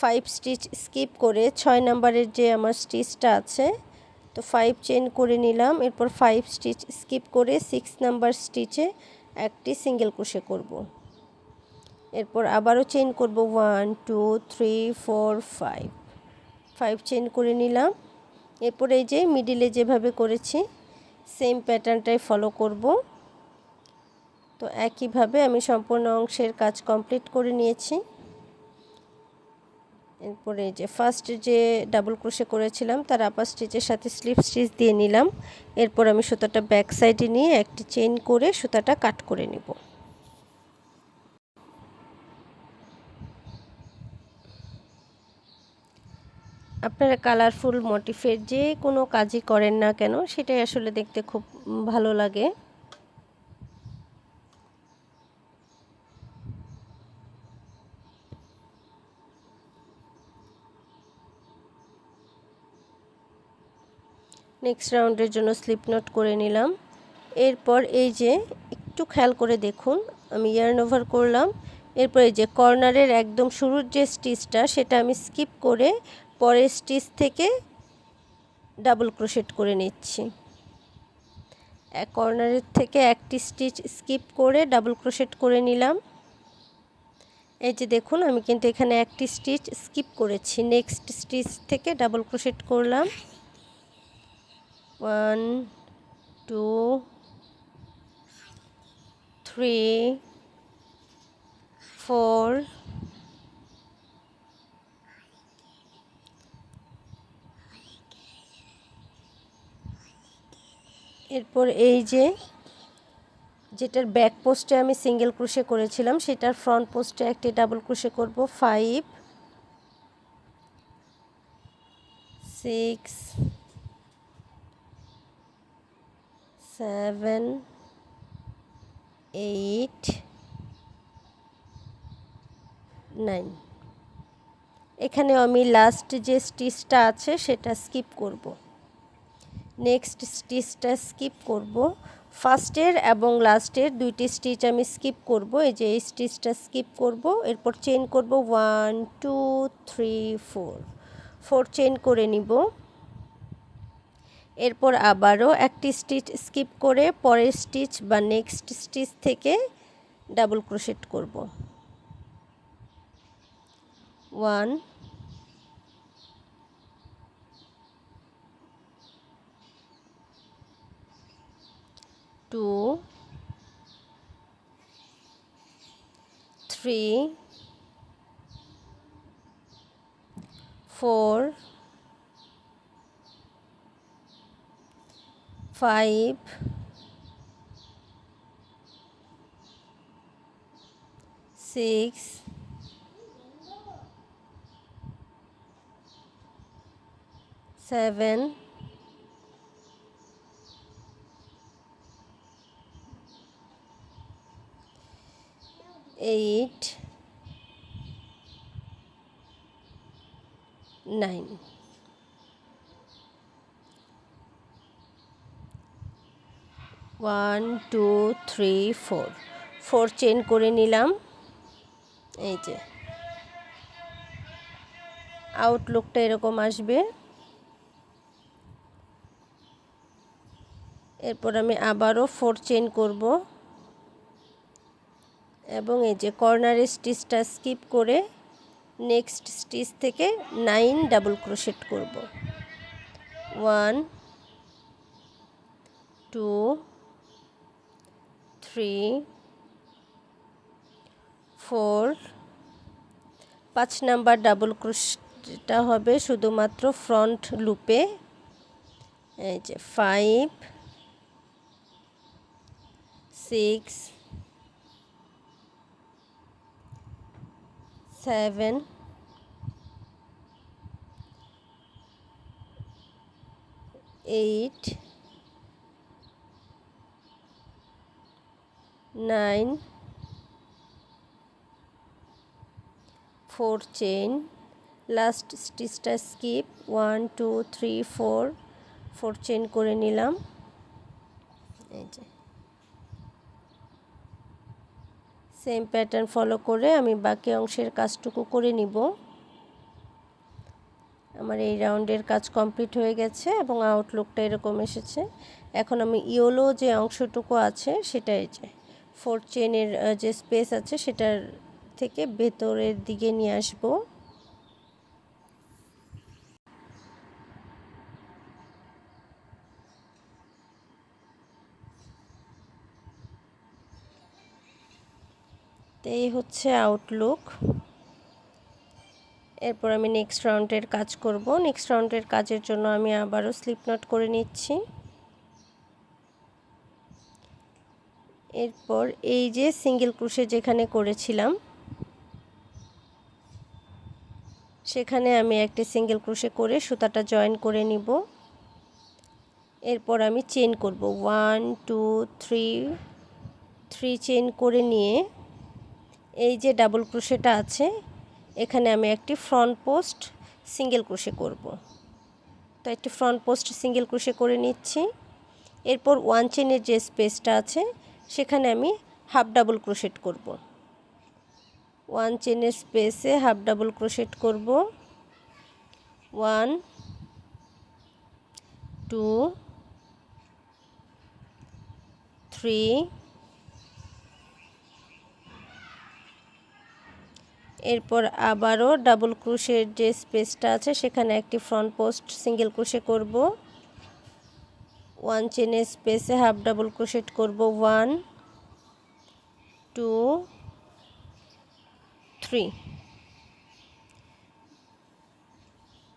5 স্টিচ স্কিপ করে 6 নাম্বারের যে আমার স্টিচটা আছে, তো 5 চেইন করে নিলাম। এরপর 5 স্টিচ স্কিপ করে 6 নাম্বার স্টিচে একটি সিঙ্গেল ক্রোশে করব। এরপর আবারও চেইন করব 1 2 3 4 5 5 চেইন করে নিলাম। এরপর এই যে মিডিলে যেভাবে করেছি সেম প্যাটার্নটাই ফলো করব। তো একইভাবে আমি সম্পূর্ণ অংশের কাজ কমপ্লিট করে নিয়েছি। এরপরে যে ফার্স্ট যে ডাবল ক্রোশে করেছিলাম তার আপার স্টিচের সাথে স্লিপ স্টিচ দিয়ে নিলাম। এরপর আমি সুতাটা ব্যাক সাইডে নিয়ে একটি চেইন করে সুতাটা কাট করে নিব। আপনারা কালারফুল মোটিফের যে কোনো কাজই করেন না কেন, সেটাই আসলে দেখতে খুব ভালো লাগে। নেক্সট রাউন্ডের জন্য স্লিপ নট করে নিলাম। এরপর এই যে একটু খেয়াল করে দেখুন, আমি ইয়ার্ন ওভার করলাম। এরপর এই যে কর্নারের একদম শুরুর যে স্টিচটা সেটা আমি স্কিপ করে পরের স্টিচ থেকে ডাবল ক্রোশেট করে নিচ্ছি। এক কর্নারের থেকে একটি স্টিচ স্কিপ করে ডাবল ক্রোশেট করে নিলাম। এই যে দেখুন আমি কিন্তু এখানে একটি স্টিচ স্কিপ করেছি, নেক্সট স্টিচ থেকে ডাবল ক্রোশেট করলাম। 1 2 3 4 এরপর এই যে যেটার ব্যাক পোস্টে আমি সিঙ্গেল ক্রোশে করেছিলাম সেটার ফ্রন্ট পোস্টে একটি ডাবল ক্রোশে করব। 5 6 7 8 9। এখানে আমি লাস্ট যে স্টিচটা আছে সেটা স্কিপ করব। নেক্সট স্টিচটা স্কিপ করব। ফার্স্টের এবং লাস্টের দুইটি স্টিচ আমি স্কিপ করব। এই যে এই স্টিচটা স্কিপ করব, এরপর চেইন করব 1 2 3 4 4 চেইন করে নিব। এরপর আবারও একটি স্টিচ স্কিপ করে পরের স্টিচ বা নেক্সট স্টিচ থেকে ডাবল ক্রোশেট করব। 1 2 3 4 5 6 7 8 9। 1 2 3 4 4 চেইন করে নিলাম। এই যে আউটলুকটা এরকম আসবে। এরপর আমি আবারও 4 চেইন করব এবং এই যে কর্নারের স্টিচটা স্কিপ করে নেক্সট স্টিচ থেকে 9 ডাবল ক্রোশেট করব। 1 2 3 4 5 নাম্বার ডাবল ক্রোশেটটা হবে শুধুমাত্র ফ্রন্ট লুপে। এই যে 5 6 7 8 9 4 চেইন, লাস্ট স্টিচটা স্কিপ 1 2 3 4 4 চেইন করে নিলাম। এই যে সেম প্যাটার্ন ফলো করে আমি বাকি অংশের কাজটুকু করে নিব। আমার এই রাউন্ডের কাজ কমপ্লিট হয়ে গেছে এবং আউটলুকটা এরকম এসেছে। এখন আমি ইয়েলো যে অংশটুকু আছে সেটা এই যে 4 চেইনের যে স্পেস আছে সেটার থেকে ভেতরের দিকে নিয়ে আসব। তো এই হচ্ছে আউটলুক। এরপর আমি নেক্সট রাউন্ডের কাজ করব। নেক্সট রাউন্ডের কাজের জন্য আমি আবারও স্লিপ নট করে নিচ্ছি। এরপর এই যে সিঙ্গেল ক্রোশে যেখানে করেছিলাম সেখানে আমি একটি সিঙ্গেল ক্রোশে করে সুতাটা জয়েন করে নিব। এরপর আমি চেইন করব 1 2 3 3 চেইন করে নিয়ে এই যে ডাবল ক্রোশেটা আছে এখানে আমি একটি ফ্রন্ট পোস্ট সিঙ্গেল ক্রোশে করব। তো একটি ফ্রন্ট পোস্ট সিঙ্গেল ক্রোশে করে নিচ্ছি। এরপর 1 চেইনের যে স্পেসটা আছে সেখানে আমি হাফ ডাবল ক্রোশেট করব। 1 চেইনের স্পেসে হাফ ডাবল ক্রোশেট করব। 1 2 3 এরপর আবারও ডাবল ক্রোশের যে স্পেসটা আছে সেখানে একটি ফ্রন্ট পোস্ট সিঙ্গেল ক্রোশে করব। 1 চেইনের স্পেসে হাফ ডাবল ক্রোশেট করব। 1 2 3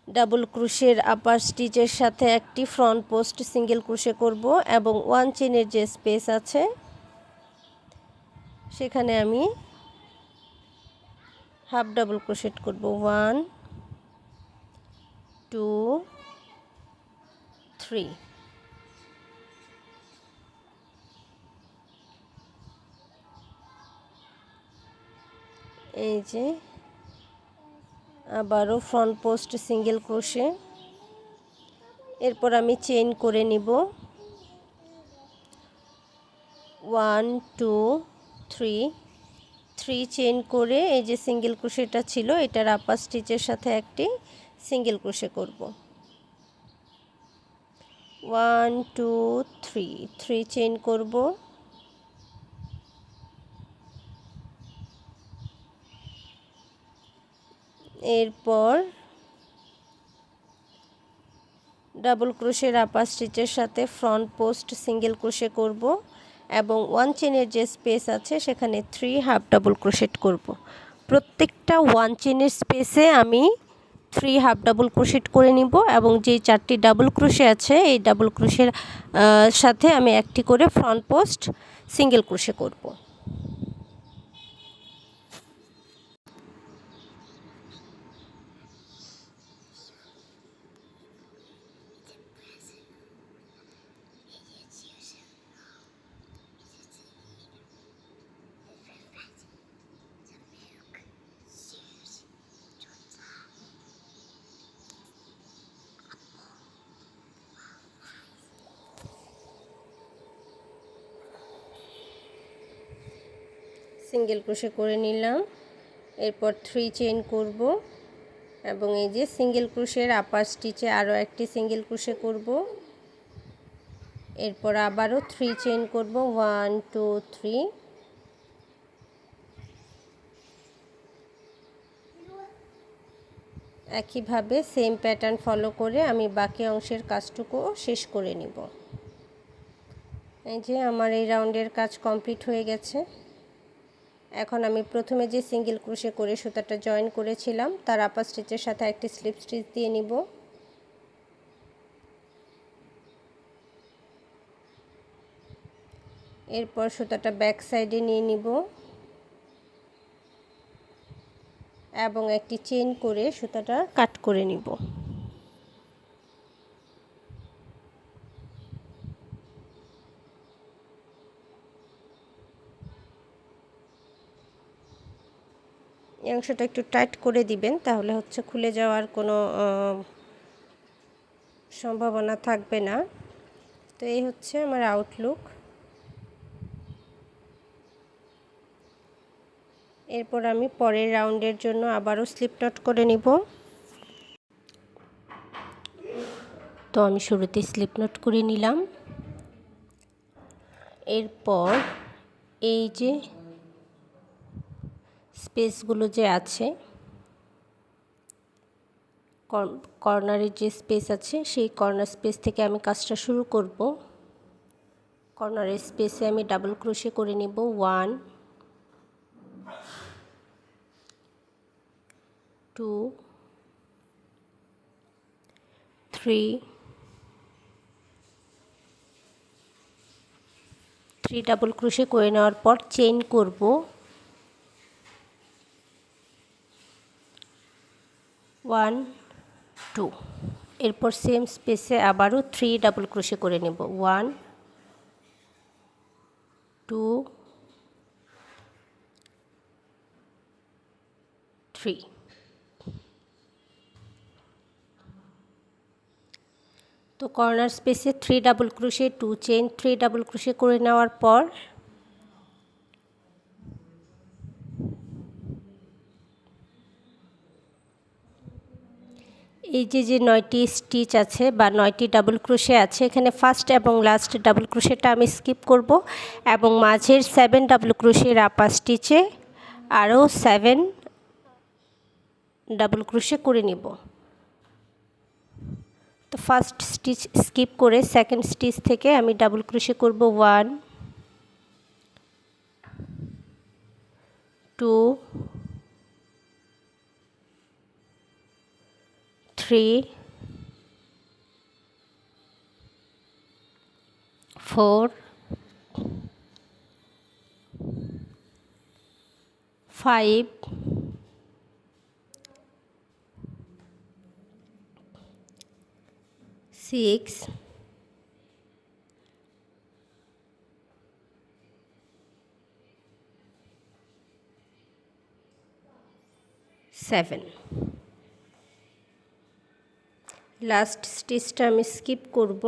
ডাবল ক্রোশের আপার স্টিচের সাথে একটি ফ্রন্ট পোস্ট সিঙ্গেল ক্রোশে করব এবং 1 চেইনের যে স্পেস আছে সেখানে আমি হাফ ডাবল ক্রোশেট করব। 1 2 3 এই যে আবারও ফ্রন্ট পোস্ট সিঙ্গেল ক্রোশে। এরপর আমি চেইন করে নিব 1 2 3 চেইন করে এই যে সিঙ্গেল ক্রোশেটা ছিল এটার আপার স্টিচের সাথে একটি সিঙ্গেল ক্রোশে করব। 1 2 3 চেইন করব। এরপর ডাবল ক্রোশের আপার স্টিচের সাথে ফ্রন্ট পোস্ট সিঙ্গেল ক্রোশে করব এবং 1 চেনের যে স্পেস আছে সেখানে 3 হাফ ডাবল ক্রোশেট করব। প্রত্যেকটা 1 চেনের স্পেসে আমি 3 হাফ ডাবল ক্রোশেট করে নিব এবং যে 4টি ডাবল ক্রোশে আছে এই ডাবল ক্রোশের সাথে আমি একটি করে ফ্রন্ট পোস্ট সিঙ্গেল ক্রোশে করব। সিঙ্গেল ক্রোশে করে নিলাম। এরপর 3 চেইন করব এবং এই যে সিঙ্গেল ক্রোশের আপার স্টিচে আরও একটি সিঙ্গেল ক্রোশে করব। এরপর আবারও 3 চেইন করব 1 2 3। একইভাবে সেম প্যাটার্ন ফলো করে আমি বাকি অংশের কাজটুকুও শেষ করে নিব। এই যে আমার এই রাউন্ডের কাজ কমপ্লিট হয়ে গেছে। এখন আমি প্রথমে যে সিঙ্গেল ক্রোশে করে সুতাটা জয়েন করেছিলাম তার আপার স্টিচের সাথে একটি স্লিপ স্টিচ দিয়ে নিব। এরপর সুতাটা ব্যাক সাইডে নিয়ে নিব এবং একটি চেইন করে সুতাটা কাট করে নিব। এই অংশটা একটু টাইট করে দিবেন, তাহলে হচ্ছে খুলে যাওয়ার কোনো সম্ভাবনা থাকবে না। তো এই হচ্ছে আমার আউটলুক। এরপর আমি পরের রাউন্ডের জন্য আবারও স্লিপ নট করে নিব। তো আমি শুরুতেই স্লিপ নট করে নিলাম। এরপর এই যে স্পেসগুলো যে আছে, কর্নারের যে স্পেস আছে সেই কর্নার স্পেস থেকে আমি কাজটা শুরু করব। কর্নারের স্পেসে আমি ডাবল ক্রোশে করে নিব 1 2 3 ডাবল ক্রোশে করে নেওয়ার পর চেইন করব 1 2। এরপর সেম স্পেসে আবারও 3 ডাবল ক্রোশে করে নেব 1 2 3। তো কর্নার স্পেসে 3 double crochet 2 chain 3 double crochet করে নেওয়ার পর এই যে 9টি স্টিচ আছে বা 9টি ডাবল ক্রোশে আছে, এখানে ফার্স্ট এবং লাস্ট ডাবল ক্রোশেটা আমি স্কিপ করব এবং মাঝের 7 ডাবল ক্রোশের আপার স্টিচে আরও 7 ডাবল ক্রোশে করে নিব। তো ফার্স্ট স্টিচ স্কিপ করে সেকেন্ড স্টিচ থেকে আমি ডাবল ক্রোশে করব 1 2 3 4 5 6 7। লাস্ট স্টিচটা আমি স্কিপ করব।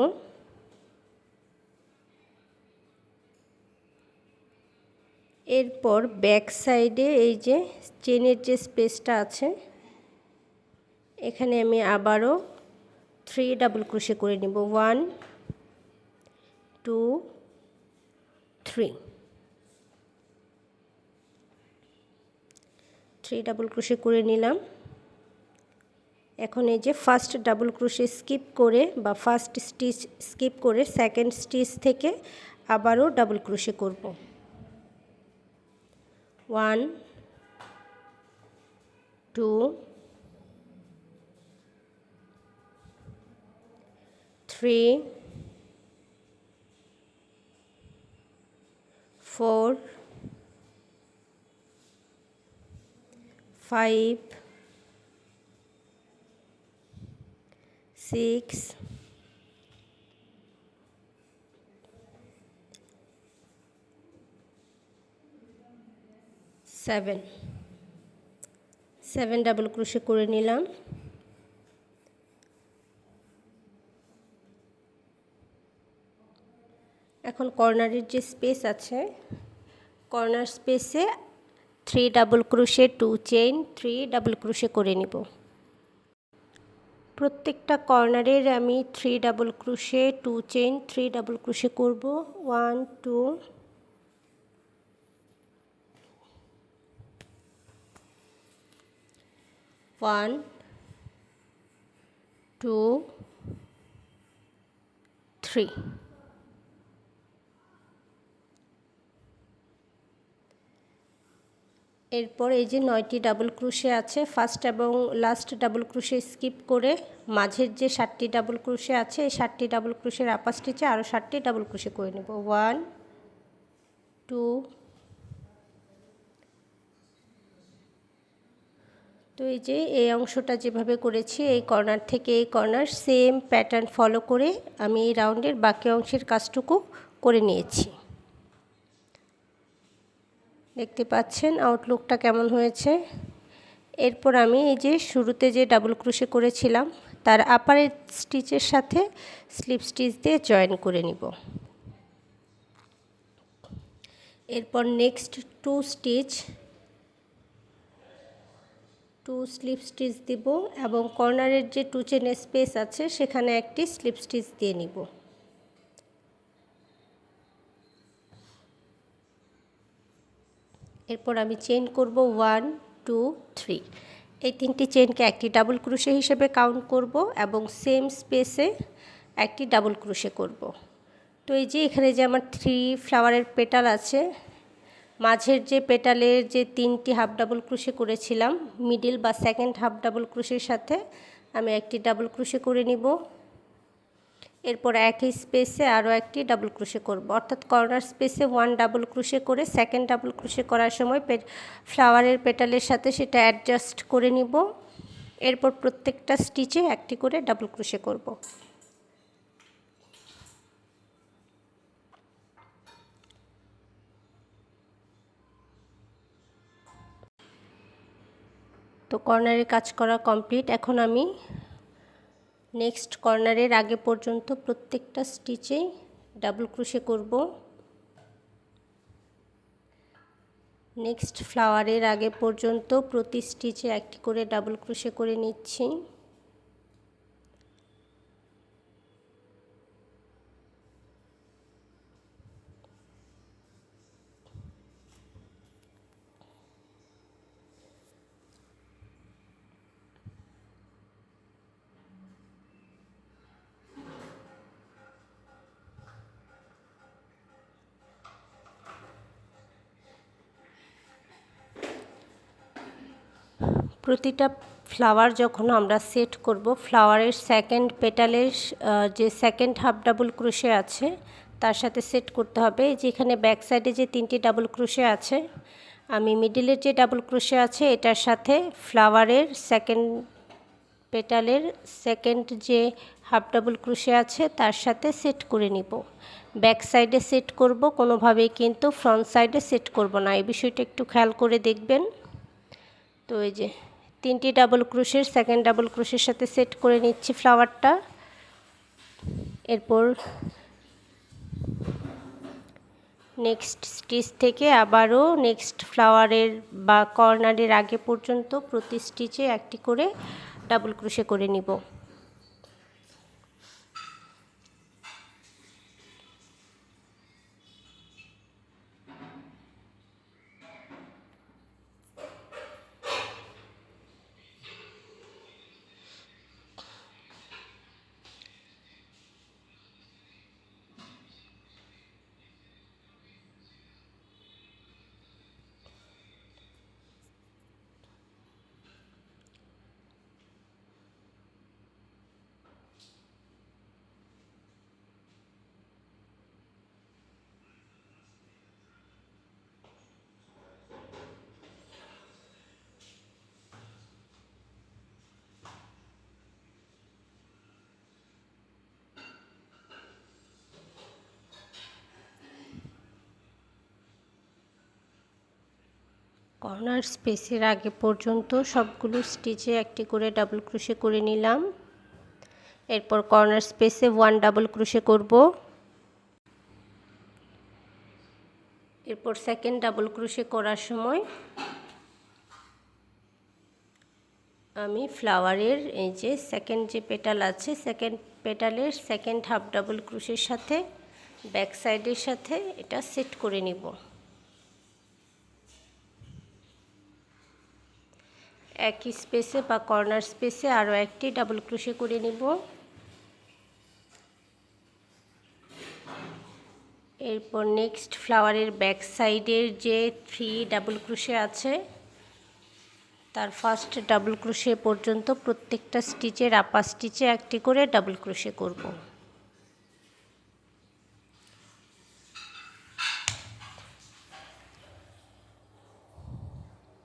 এরপর ব্যাক সাইডে এই যে চেনের যে স্পেসটা আছে এখানে আমি আবারও 3 ডাবল ক্রোশে করে নিব। 1 2 3 ডাবল ক্রোশে করে নিলাম। এখন এই যে ফার্স্ট ডাবল ক্রোশে স্কিপ করে বা ফার্স্ট স্টিচ স্কিপ করে সেকেন্ড স্টিচ থেকে আবারও ডাবল ক্রোশে করব। 1 2 3 4 5 6 7 ডাবল ক্রোশে করে নিলাম। এখন কর্নারের যে স্পেস আছে কর্নার স্পেসে 3 double crochet 2 chain 3 double crochet করে নিব। প্রত্যেকটা কর্নারের আমি 3 double crochet 2 chain 3 double crochet করব। 1 2 1 2 3 এরপর এই যে 9টি ডাবল ক্রোশে আছে ফার্স্ট এবং লাস্ট ডাবল ক্রোশে স্কিপ করে মাঝের যে 7টি ডাবল ক্রোশে আছে এই 7টি ডাবল ক্রোশের আপার স্টিচে আরও 7টি ডাবল ক্রোশে করে নেব। 1 2 তো এই যে এই অংশটা যেভাবে করেছি এই কর্নার থেকে এই কর্নার সেম প্যাটার্ন ফলো করে আমি এই রাউন্ডের বাকি অংশের কাজটুকু করে নিয়েছি। দেখতে পাচ্ছেন আউটলুকটা কেমন হয়েছে। এরপর আমি এই যে শুরুতে যে ডাবল ক্রোশে করেছিলাম তার আপার স্টিচের সাথে স্লিপ স্টিচ দিয়ে জয়েন করে নিব। এরপর নেক্সট 2 স্লিপ স্টিচ দিব এবং কর্নারের যে 2 চেনের স্পেস আছে সেখানে একটি স্লিপ স্টিচ দিয়ে নিব। এরপর আমি চেইন করব 1 2 3 এই 3টি চেইনকে একটি ডাবল ক্রোশে হিসেবে কাউন্ট করব এবং সেম স্পেসে একটি ডাবল ক্রোশে করব। তো এই যে এখানে যে আমার 3 ফ্লাওয়ারের পেটাল আছে মাঝের যে পেটালের যে 3টি হাফ ডাবল ক্রোশে করেছিলাম মিডল বা সেকেন্ড হাফ ডাবল ক্রোশের সাথে আমি একটি ডাবল ক্রোশে করে নিব। এরপর একই স্পেসে আরও একটি ডাবল ক্রোশে করব অর্থাৎ কর্নার স্পেসে 1 ডাবল ক্রোশে করে সেকেন্ড ডাবল ক্রোশে করার সময় ফ্লাওয়ারের পেটালের সাথে সেটা অ্যাডজাস্ট করে নিব। এরপর প্রত্যেকটা স্টিচে একটি করে ডাবল ক্রোশে করব। তো কর্নারে কাজ করা কমপ্লিট। এখন আমি নেক্সট কর্নারের আগে পর্যন্ত প্রত্যেকটা স্টিচেই ডাবল ক্রোশে করব। নেক্সট ফ্লাওয়ারের আগে পর্যন্ত প্রতি স্টিচে একটি করে ডাবল ক্রোশে করে নিচ্ছি। প্রতিটা ফ্লাওয়ার যখন আমরা সেট করব ফ্লাওয়ারের সেকেন্ড পেটালের যে সেকেন্ড হাফ ডাবল ক্রোশে আছে তার সাথে সেট করতে হবে। যেখানে ব্যাক সাইডে যে 3টি ডাবল ক্রোশে আছে আমি মিডলের যে ডাবল ক্রোশে আছে এটার সাথে ফ্লাওয়ারের সেকেন্ড পেটালের সেকেন্ড যে হাফ ডাবল ক্রোশে আছে তার সাথে সেট করে নিব। ব্যাক সাইডে সেট করব, কোনোভাবেই কিন্তু ফ্রন্ট সাইডে সেট করব না। এই বিষয়টা একটু খেয়াল করে দেখবেন। তো এই যে 3টি ডাবল ক্রোশের সেকেন্ড ডাবল ক্রোশের সাথে সেট করে নিচ্ছি ফ্লাওয়ারটা। এরপর নেক্সট স্টিচ থেকে আবারও নেক্সট ফ্লাওয়ারের বা কর্নারের আগে পর্যন্ত প্রতি স্টিচে একটি করে ডাবল ক্রোশে করে নিব। কর্নার স্পেসের আগে পর্যন্ত সবগুলো স্টিচে একটি করে ডাবল ক্রোশে করে নিলাম। এরপর কর্নার স্পেসে 1 ডাবল ক্রোশে করব। এরপর সেকেন্ড ডাবল ক্রোশে করার সময় আমি ফ্লাওয়ারের এই যে সেকেন্ড যে পেটাল আছে সেকেন্ড পেটালের সেকেন্ড হাফ ডাবল ক্রোশের সাথে ব্যাক সাইডের সাথে এটা সেট করে নিব। একই স্পেসে বা কর্নার স্পেসে আরও একটি ডাবল ক্রোশে করে নিব। এরপর নেক্সট ফ্লাওয়ারের ব্যাক সাইডের যে 3 ডাবল ক্রোশে আছে তার ফার্স্ট ডাবল ক্রোশে পর্যন্ত প্রত্যেকটা স্টিচের আপার স্টিচে একটি করে ডাবল ক্রোশে করব।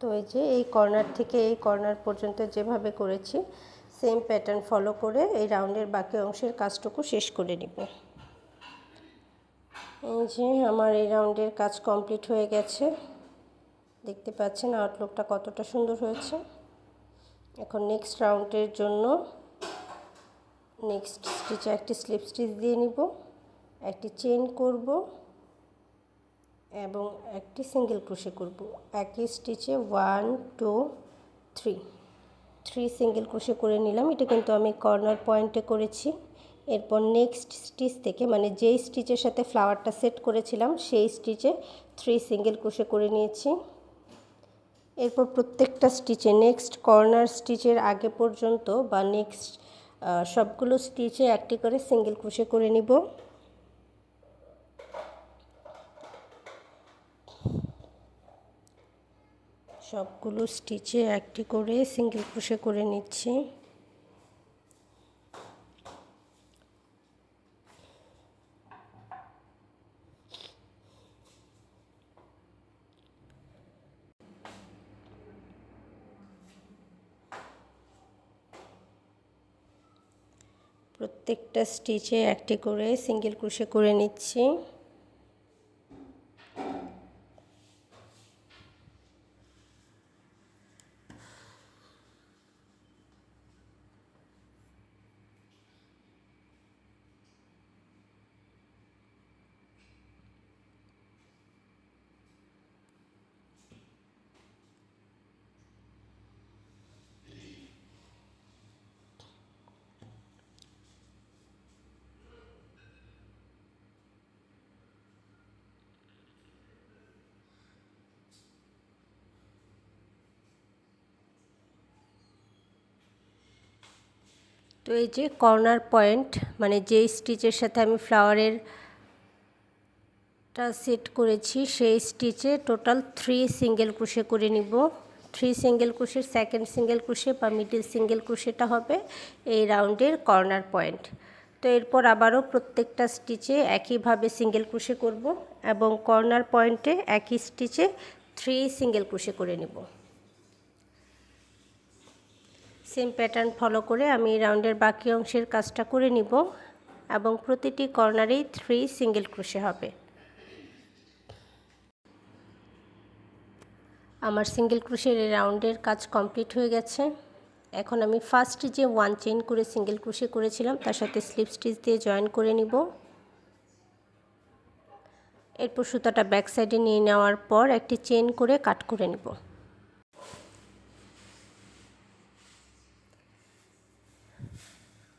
তো এই যে এই কর্নার থেকে এই কর্নার পর্যন্ত যেভাবে করেছি সেম প্যাটার্ন ফলো করে এই রাউন্ডের বাকি অংশের কাজটুকু শেষ করে নিব। এই যে আমার এই রাউন্ডের কাজ কমপ্লিট হয়ে গেছে, দেখতে পাচ্ছেন আউটলুকটা কতটা সুন্দর হয়েছে। এখন নেক্সট রাউন্ডের জন্য নেক্সট স্টিচে একটি স্লিপ স্টিচ দিয়ে নিব, একটি চেইন করব এবং একটি সিঙ্গেল ক্রোশে করব। একই স্টিচে 1 2 3 সিঙ্গেল ক্রোশে করে নিলাম। এটা কিন্তু আমি কর্নার পয়েন্টে করেছি। এরপর নেক্সট স্টিচ থেকে মানে যেই স্টিচের সাথে ফ্লাওয়ারটা সেট করেছিলাম সেই স্টিচে 3 সিঙ্গেল ক্রোশে করে নিয়েছি। এরপর প্রত্যেকটা স্টিচে নেক্সট কর্নার স্টিচের আগে পর্যন্ত বা নেক্সট সবগুলো স্টিচে একটি করে সিঙ্গেল ক্রোশে করে নিব। সবগুলো স্টিচে একটি করে সিঙ্গেল ক্রোশে করে নিচ্ছি। প্রত্যেকটা স্টিচে একটি করে সিঙ্গেল ক্রোশে করে নিচ্ছি। তো এই যে কর্নার পয়েন্ট মানে যে স্টিচের সাথে আমি ফ্লাওয়ারেরটা সেট করেছি সেই স্টিচে টোটাল 3 সিঙ্গেল ক্রোশে করে নিব। 3 সিঙ্গেল ক্রোশের সেকেন্ড সিঙ্গেল ক্রোশে বা মিডল সিঙ্গেল ক্রোশেটা হবে এই রাউন্ডের কর্নার পয়েন্ট। তো এরপর আবারও প্রত্যেকটা স্টিচে একইভাবে সিঙ্গেল ক্রোশে করব এবং কর্নার পয়েন্টে একই স্টিচে 3 সিঙ্গেল ক্রোশে করে নেব। সেম প্যাটার্ন ফলো করে আমি রাউন্ডের বাকি অংশের কাজটা করে নিব এবং প্রতিটি কর্নারেই 3 সিঙ্গেল ক্রোশে হবে। আমার সিঙ্গেল ক্রোশের এই রাউন্ডের কাজ কমপ্লিট হয়ে গেছে। এখন আমি ফার্স্ট যে 1 চেইন করে সিঙ্গেল ক্রোশে করেছিলাম তার সাথে স্লিপ স্টিচ দিয়ে জয়েন করে নিব। এরপর সুতাটা ব্যাক সাইডে নিয়ে নেওয়ার পর একটি চেইন করে কাট করে নিব।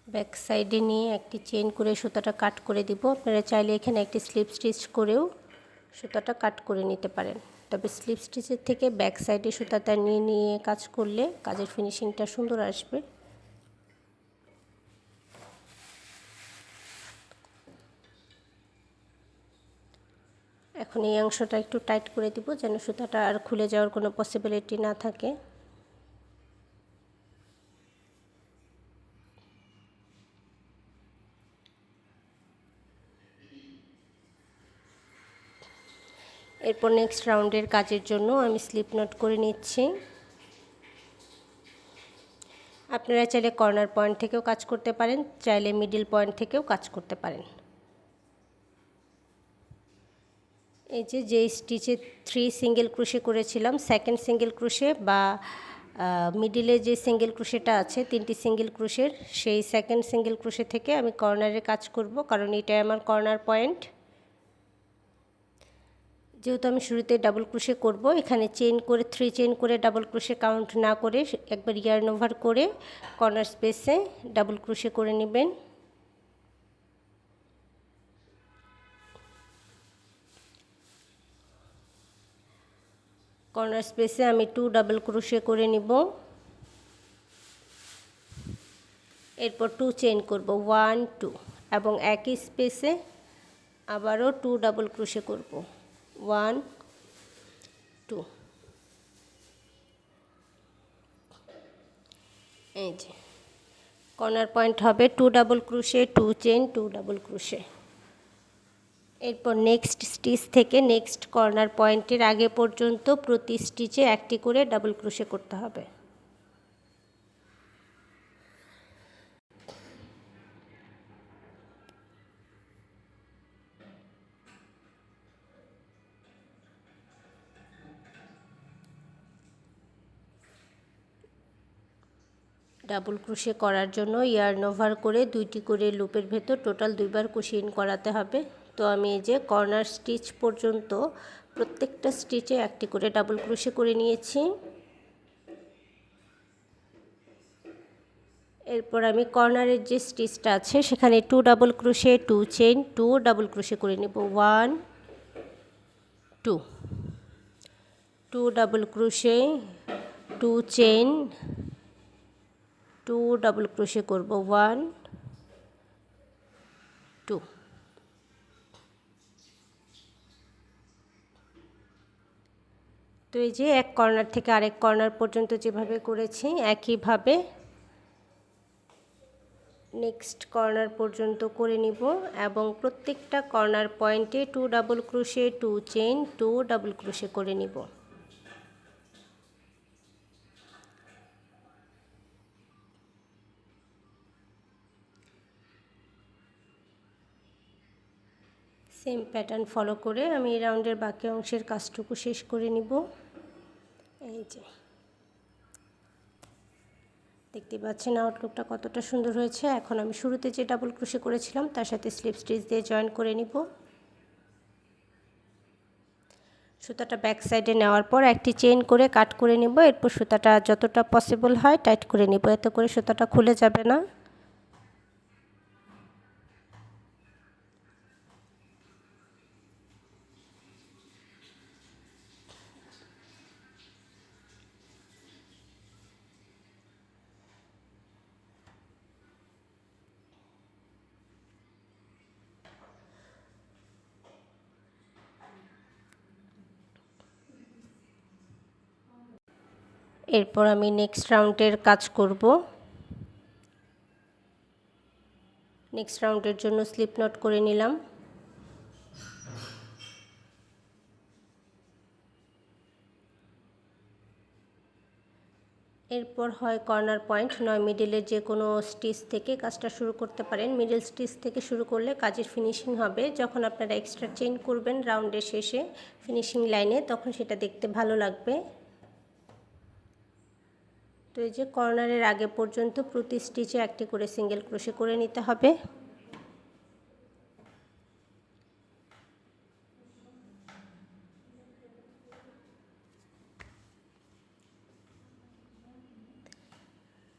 ব্যাক সাইডে নিয়ে একটি চেইন করে সুতাটা কাট করে দিব। আপনারা চাইলে এখানে একটি স্লিপ স্টিচ করেও সুতাটা কাট করে নিতে পারেন, তবে স্লিপ স্টিচের থেকে ব্যাক সাইডে সুতাটা নিয়ে নিয়ে কাজ করলে কাজের ফিনিশিংটা সুন্দর আসবে। এখন এই অংশটা একটু টাইট করে দিব যেন সুতাটা আর খুলে যাওয়ার কোনো পসিবিলিটি না থাকে। এরপর নেক্সট রাউন্ডের কাজের জন্য আমি স্লিপ নট করে নিচ্ছি। আপনারা চাইলে কর্নার পয়েন্ট থেকেও কাজ করতে পারেন, চাইলে মিডল পয়েন্ট থেকেও কাজ করতে পারেন। এই যে স্টিচে 3 সিঙ্গেল ক্রোশে করেছিলাম, সেকেন্ড সিঙ্গেল ক্রোশে বা মিডিলে যে সিঙ্গেল ক্রোশেটা আছে 3টি সিঙ্গেল ক্রোশের, সেই সেকেন্ড সিঙ্গেল ক্রোশে থেকে আমি কর্নারে কাজ করব, কারণ এটাই আমার কর্নার পয়েন্ট। যেহেতু আমি শুরুতে ডাবল ক্রোশে করব, এখানে চেইন করে 3 চেইন করে ডাবল ক্রোশে কাউন্ট না করে একবার ইয়ার্ন ওভার করে কর্নার স্পেসে ডাবল ক্রোশে করে নেবেন। কর্নার স্পেসে আমি 2 ডাবল ক্রোশে করে নিব। এরপর 2 চেইন করব 1 2 এবং একই স্পেসে আবারও 2 ডাবল ক্রোশে করব 1 2। এই যে কর্নার পয়েন্ট হবে 2 double crochet, 2 chain, 2 double crochet. এরপর নেক্সট স্টিচ থেকে নেক্সট কর্নার পয়েন্টের আগে পর্যন্ত প্রতি স্টিচে একটি করে ডাবল ক্রোশে করতে হবে। ডাবল ক্রোশে করার জন্য ইয়ার্ন ওভার করে 2টি করে লুপের ভেতর টোটাল 2বার ক্রোশে ইন করাতে হবে। তো আমি এই যে কর্নার স্টিচ পর্যন্ত প্রত্যেকটা স্টিচে একটি করে ডাবল ক্রোশে করে নিয়েছি। এরপর আমি কর্নারের যে স্টিচটা আছে সেখানে 2 double crochet, 2 chain, 2 double crochet করে নেব 1 2, 2 double crochet, 2 chain, 2 double crochet করব 1 2। তো এই যে এক কর্নার থেকে আরেক কর্নার পর্যন্ত যেভাবে করেছি একইভাবে নেক্সট কর্নার পর্যন্ত করে নিব এবং প্রত্যেকটা কর্নার পয়েন্টে 2 double crochet, 2 chain, 2 double crochet করে নিব। সেম প্যাটার্ন ফলো করে আমি এই রাউন্ডের বাকি অংশের কাজটুকু শেষ করে নিব। এই যে দেখতে পাচ্ছেন আউটলুকটা কতটা সুন্দর হয়েছে। এখন আমি শুরুতে যে ডাবল ক্রোশে করেছিলাম তার সাথে স্লিপ স্টিচ দিয়ে জয়েন করে নিব। সুতাটা ব্যাক সাইডে নেওয়ার পর একটি চেইন করে কাট করে নিব। এরপর সুতাটা যতটা পসিবল হয় টাইট করে নিব, এতে করে সুতাটা খুলে যাবে না। এরপর আমি নেক্সট রাউন্ডের কাজ করব। নেক্সট রাউন্ডের জন্য স্লিপ নট করে নিলাম। এরপর হয় কর্নার পয়েন্ট নয় মিডলের যে কোনো স্টিচ থেকে কাজটা শুরু করতে পারেন। মিডল স্টিচ থেকে শুরু করলে কাজের ফিনিশিং হবে যখন আপনারা এক্সট্রা চেইন করবেন রাউন্ডের শেষে ফিনিশিং লাইনে, তখন সেটা দেখতে ভালো লাগবে। তো এই যে কর্নারের আগে পর্যন্ত প্রতি স্টিচে একটি করে সিঙ্গেল ক্রোশে করে নিতে হবে।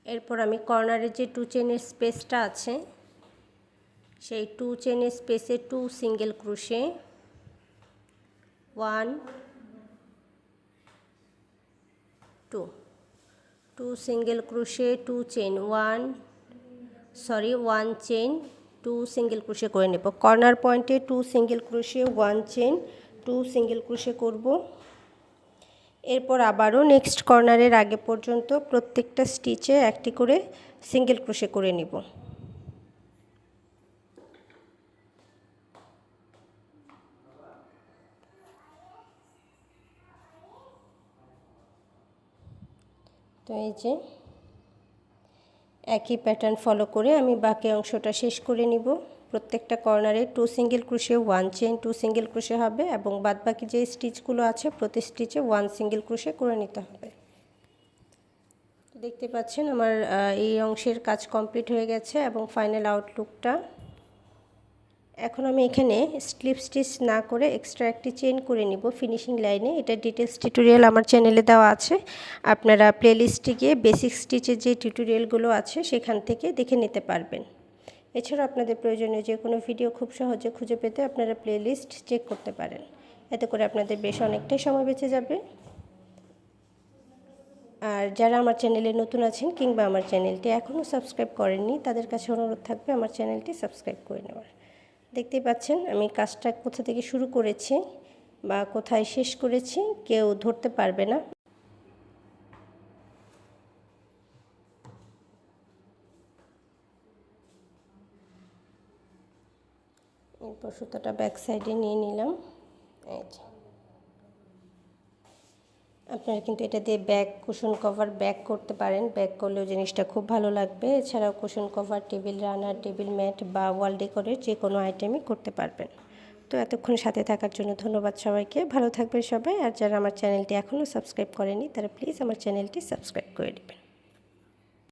এরপর আমি কর্নারের যে 2 চেনের স্পেসটা আছে সেই 2 চেনের স্পেসে 2 single crochet 1 2 single crochet 2 chain 1 chain 2 single crochet করে নেব। কর্নার পয়েন্টে 2 single crochet 1 chain 2 single crochet করব। এরপর আবারও নেক্সট কর্নারের আগে পর্যন্ত প্রত্যেকটা স্টিচে একটি করে সিঙ্গেল ক্রোশে করে নিব। তো এই যে একই প্যাটার্ন ফলো করে আমি বাকি অংশটা শেষ করে নিব। প্রত্যেকটা কর্নারে 2 single crochet 1 chain 2 single crochet হবে এবং বাদবাকি যে স্টিচগুলো আছে প্রতি স্টিচে 1 সিঙ্গেল ক্রোশে করে নিতে হবে। দেখতে পাচ্ছেন আমার এই অংশের কাজ কমপ্লিট হয়ে গেছে এবং ফাইনাল আউটলুকটা। এখন আমি এখানে স্লিপ স্টিচ না করে এক্সট্রা একটি চেন করে নিব ফিনিশিং লাইনে। এটা ডিটেলস টিউটোরিয়াল আমার চ্যানেলে দেওয়া আছে, আপনারা প্লেলিস্টে গিয়ে বেসিক স্টিচের যে টিউটোরিয়ালগুলো আছে সেখান থেকে দেখে নিতে পারবেন। এছাড়াও আপনাদের প্রয়োজনীয় যে কোনো ভিডিও খুব সহজে খুঁজে পেতে আপনারা প্লেলিস্ট চেক করতে পারেন, এতে করে আপনাদের বেশ অনেকটাই সময় বেঁচে যাবে। আর যারা আমার চ্যানেলে নতুন আছেন কিংবা আমার চ্যানেলটি এখনও সাবস্ক্রাইব করেননি তাদের কাছে অনুরোধ থাকবে আমার চ্যানেলটি সাবস্ক্রাইব করে নেওয়ার। দেখতেই পাচ্ছেন আমি কাজটা কোথা থেকে শুরু করেছি বা কোথায় শেষ করেছি কেউ ধরতে পারবে না। এরপর সুতোটা ব্যাক সাইডে নিয়ে নিলাম। এই যে আপনারা কিন্তু এটা দিয়ে ব্যাগ কুশন কভার ব্যাগ করতে পারেন, ব্যাগ করলেও জিনিসটা খুব ভালো লাগবে। এছাড়াও cushion cover, table runner, table mat বা ওয়াল ডেকোরের যে কোনো আইটেমই করতে পারবেন। তো এতক্ষণ সাথে থাকার জন্য ধন্যবাদ সবাইকে, ভালো থাকবেন সবাই। আর যারা আমার চ্যানেলটি এখনও সাবস্ক্রাইব করেনি তারা প্লিজ আমার চ্যানেলটি সাবস্ক্রাইব করে দেবেন।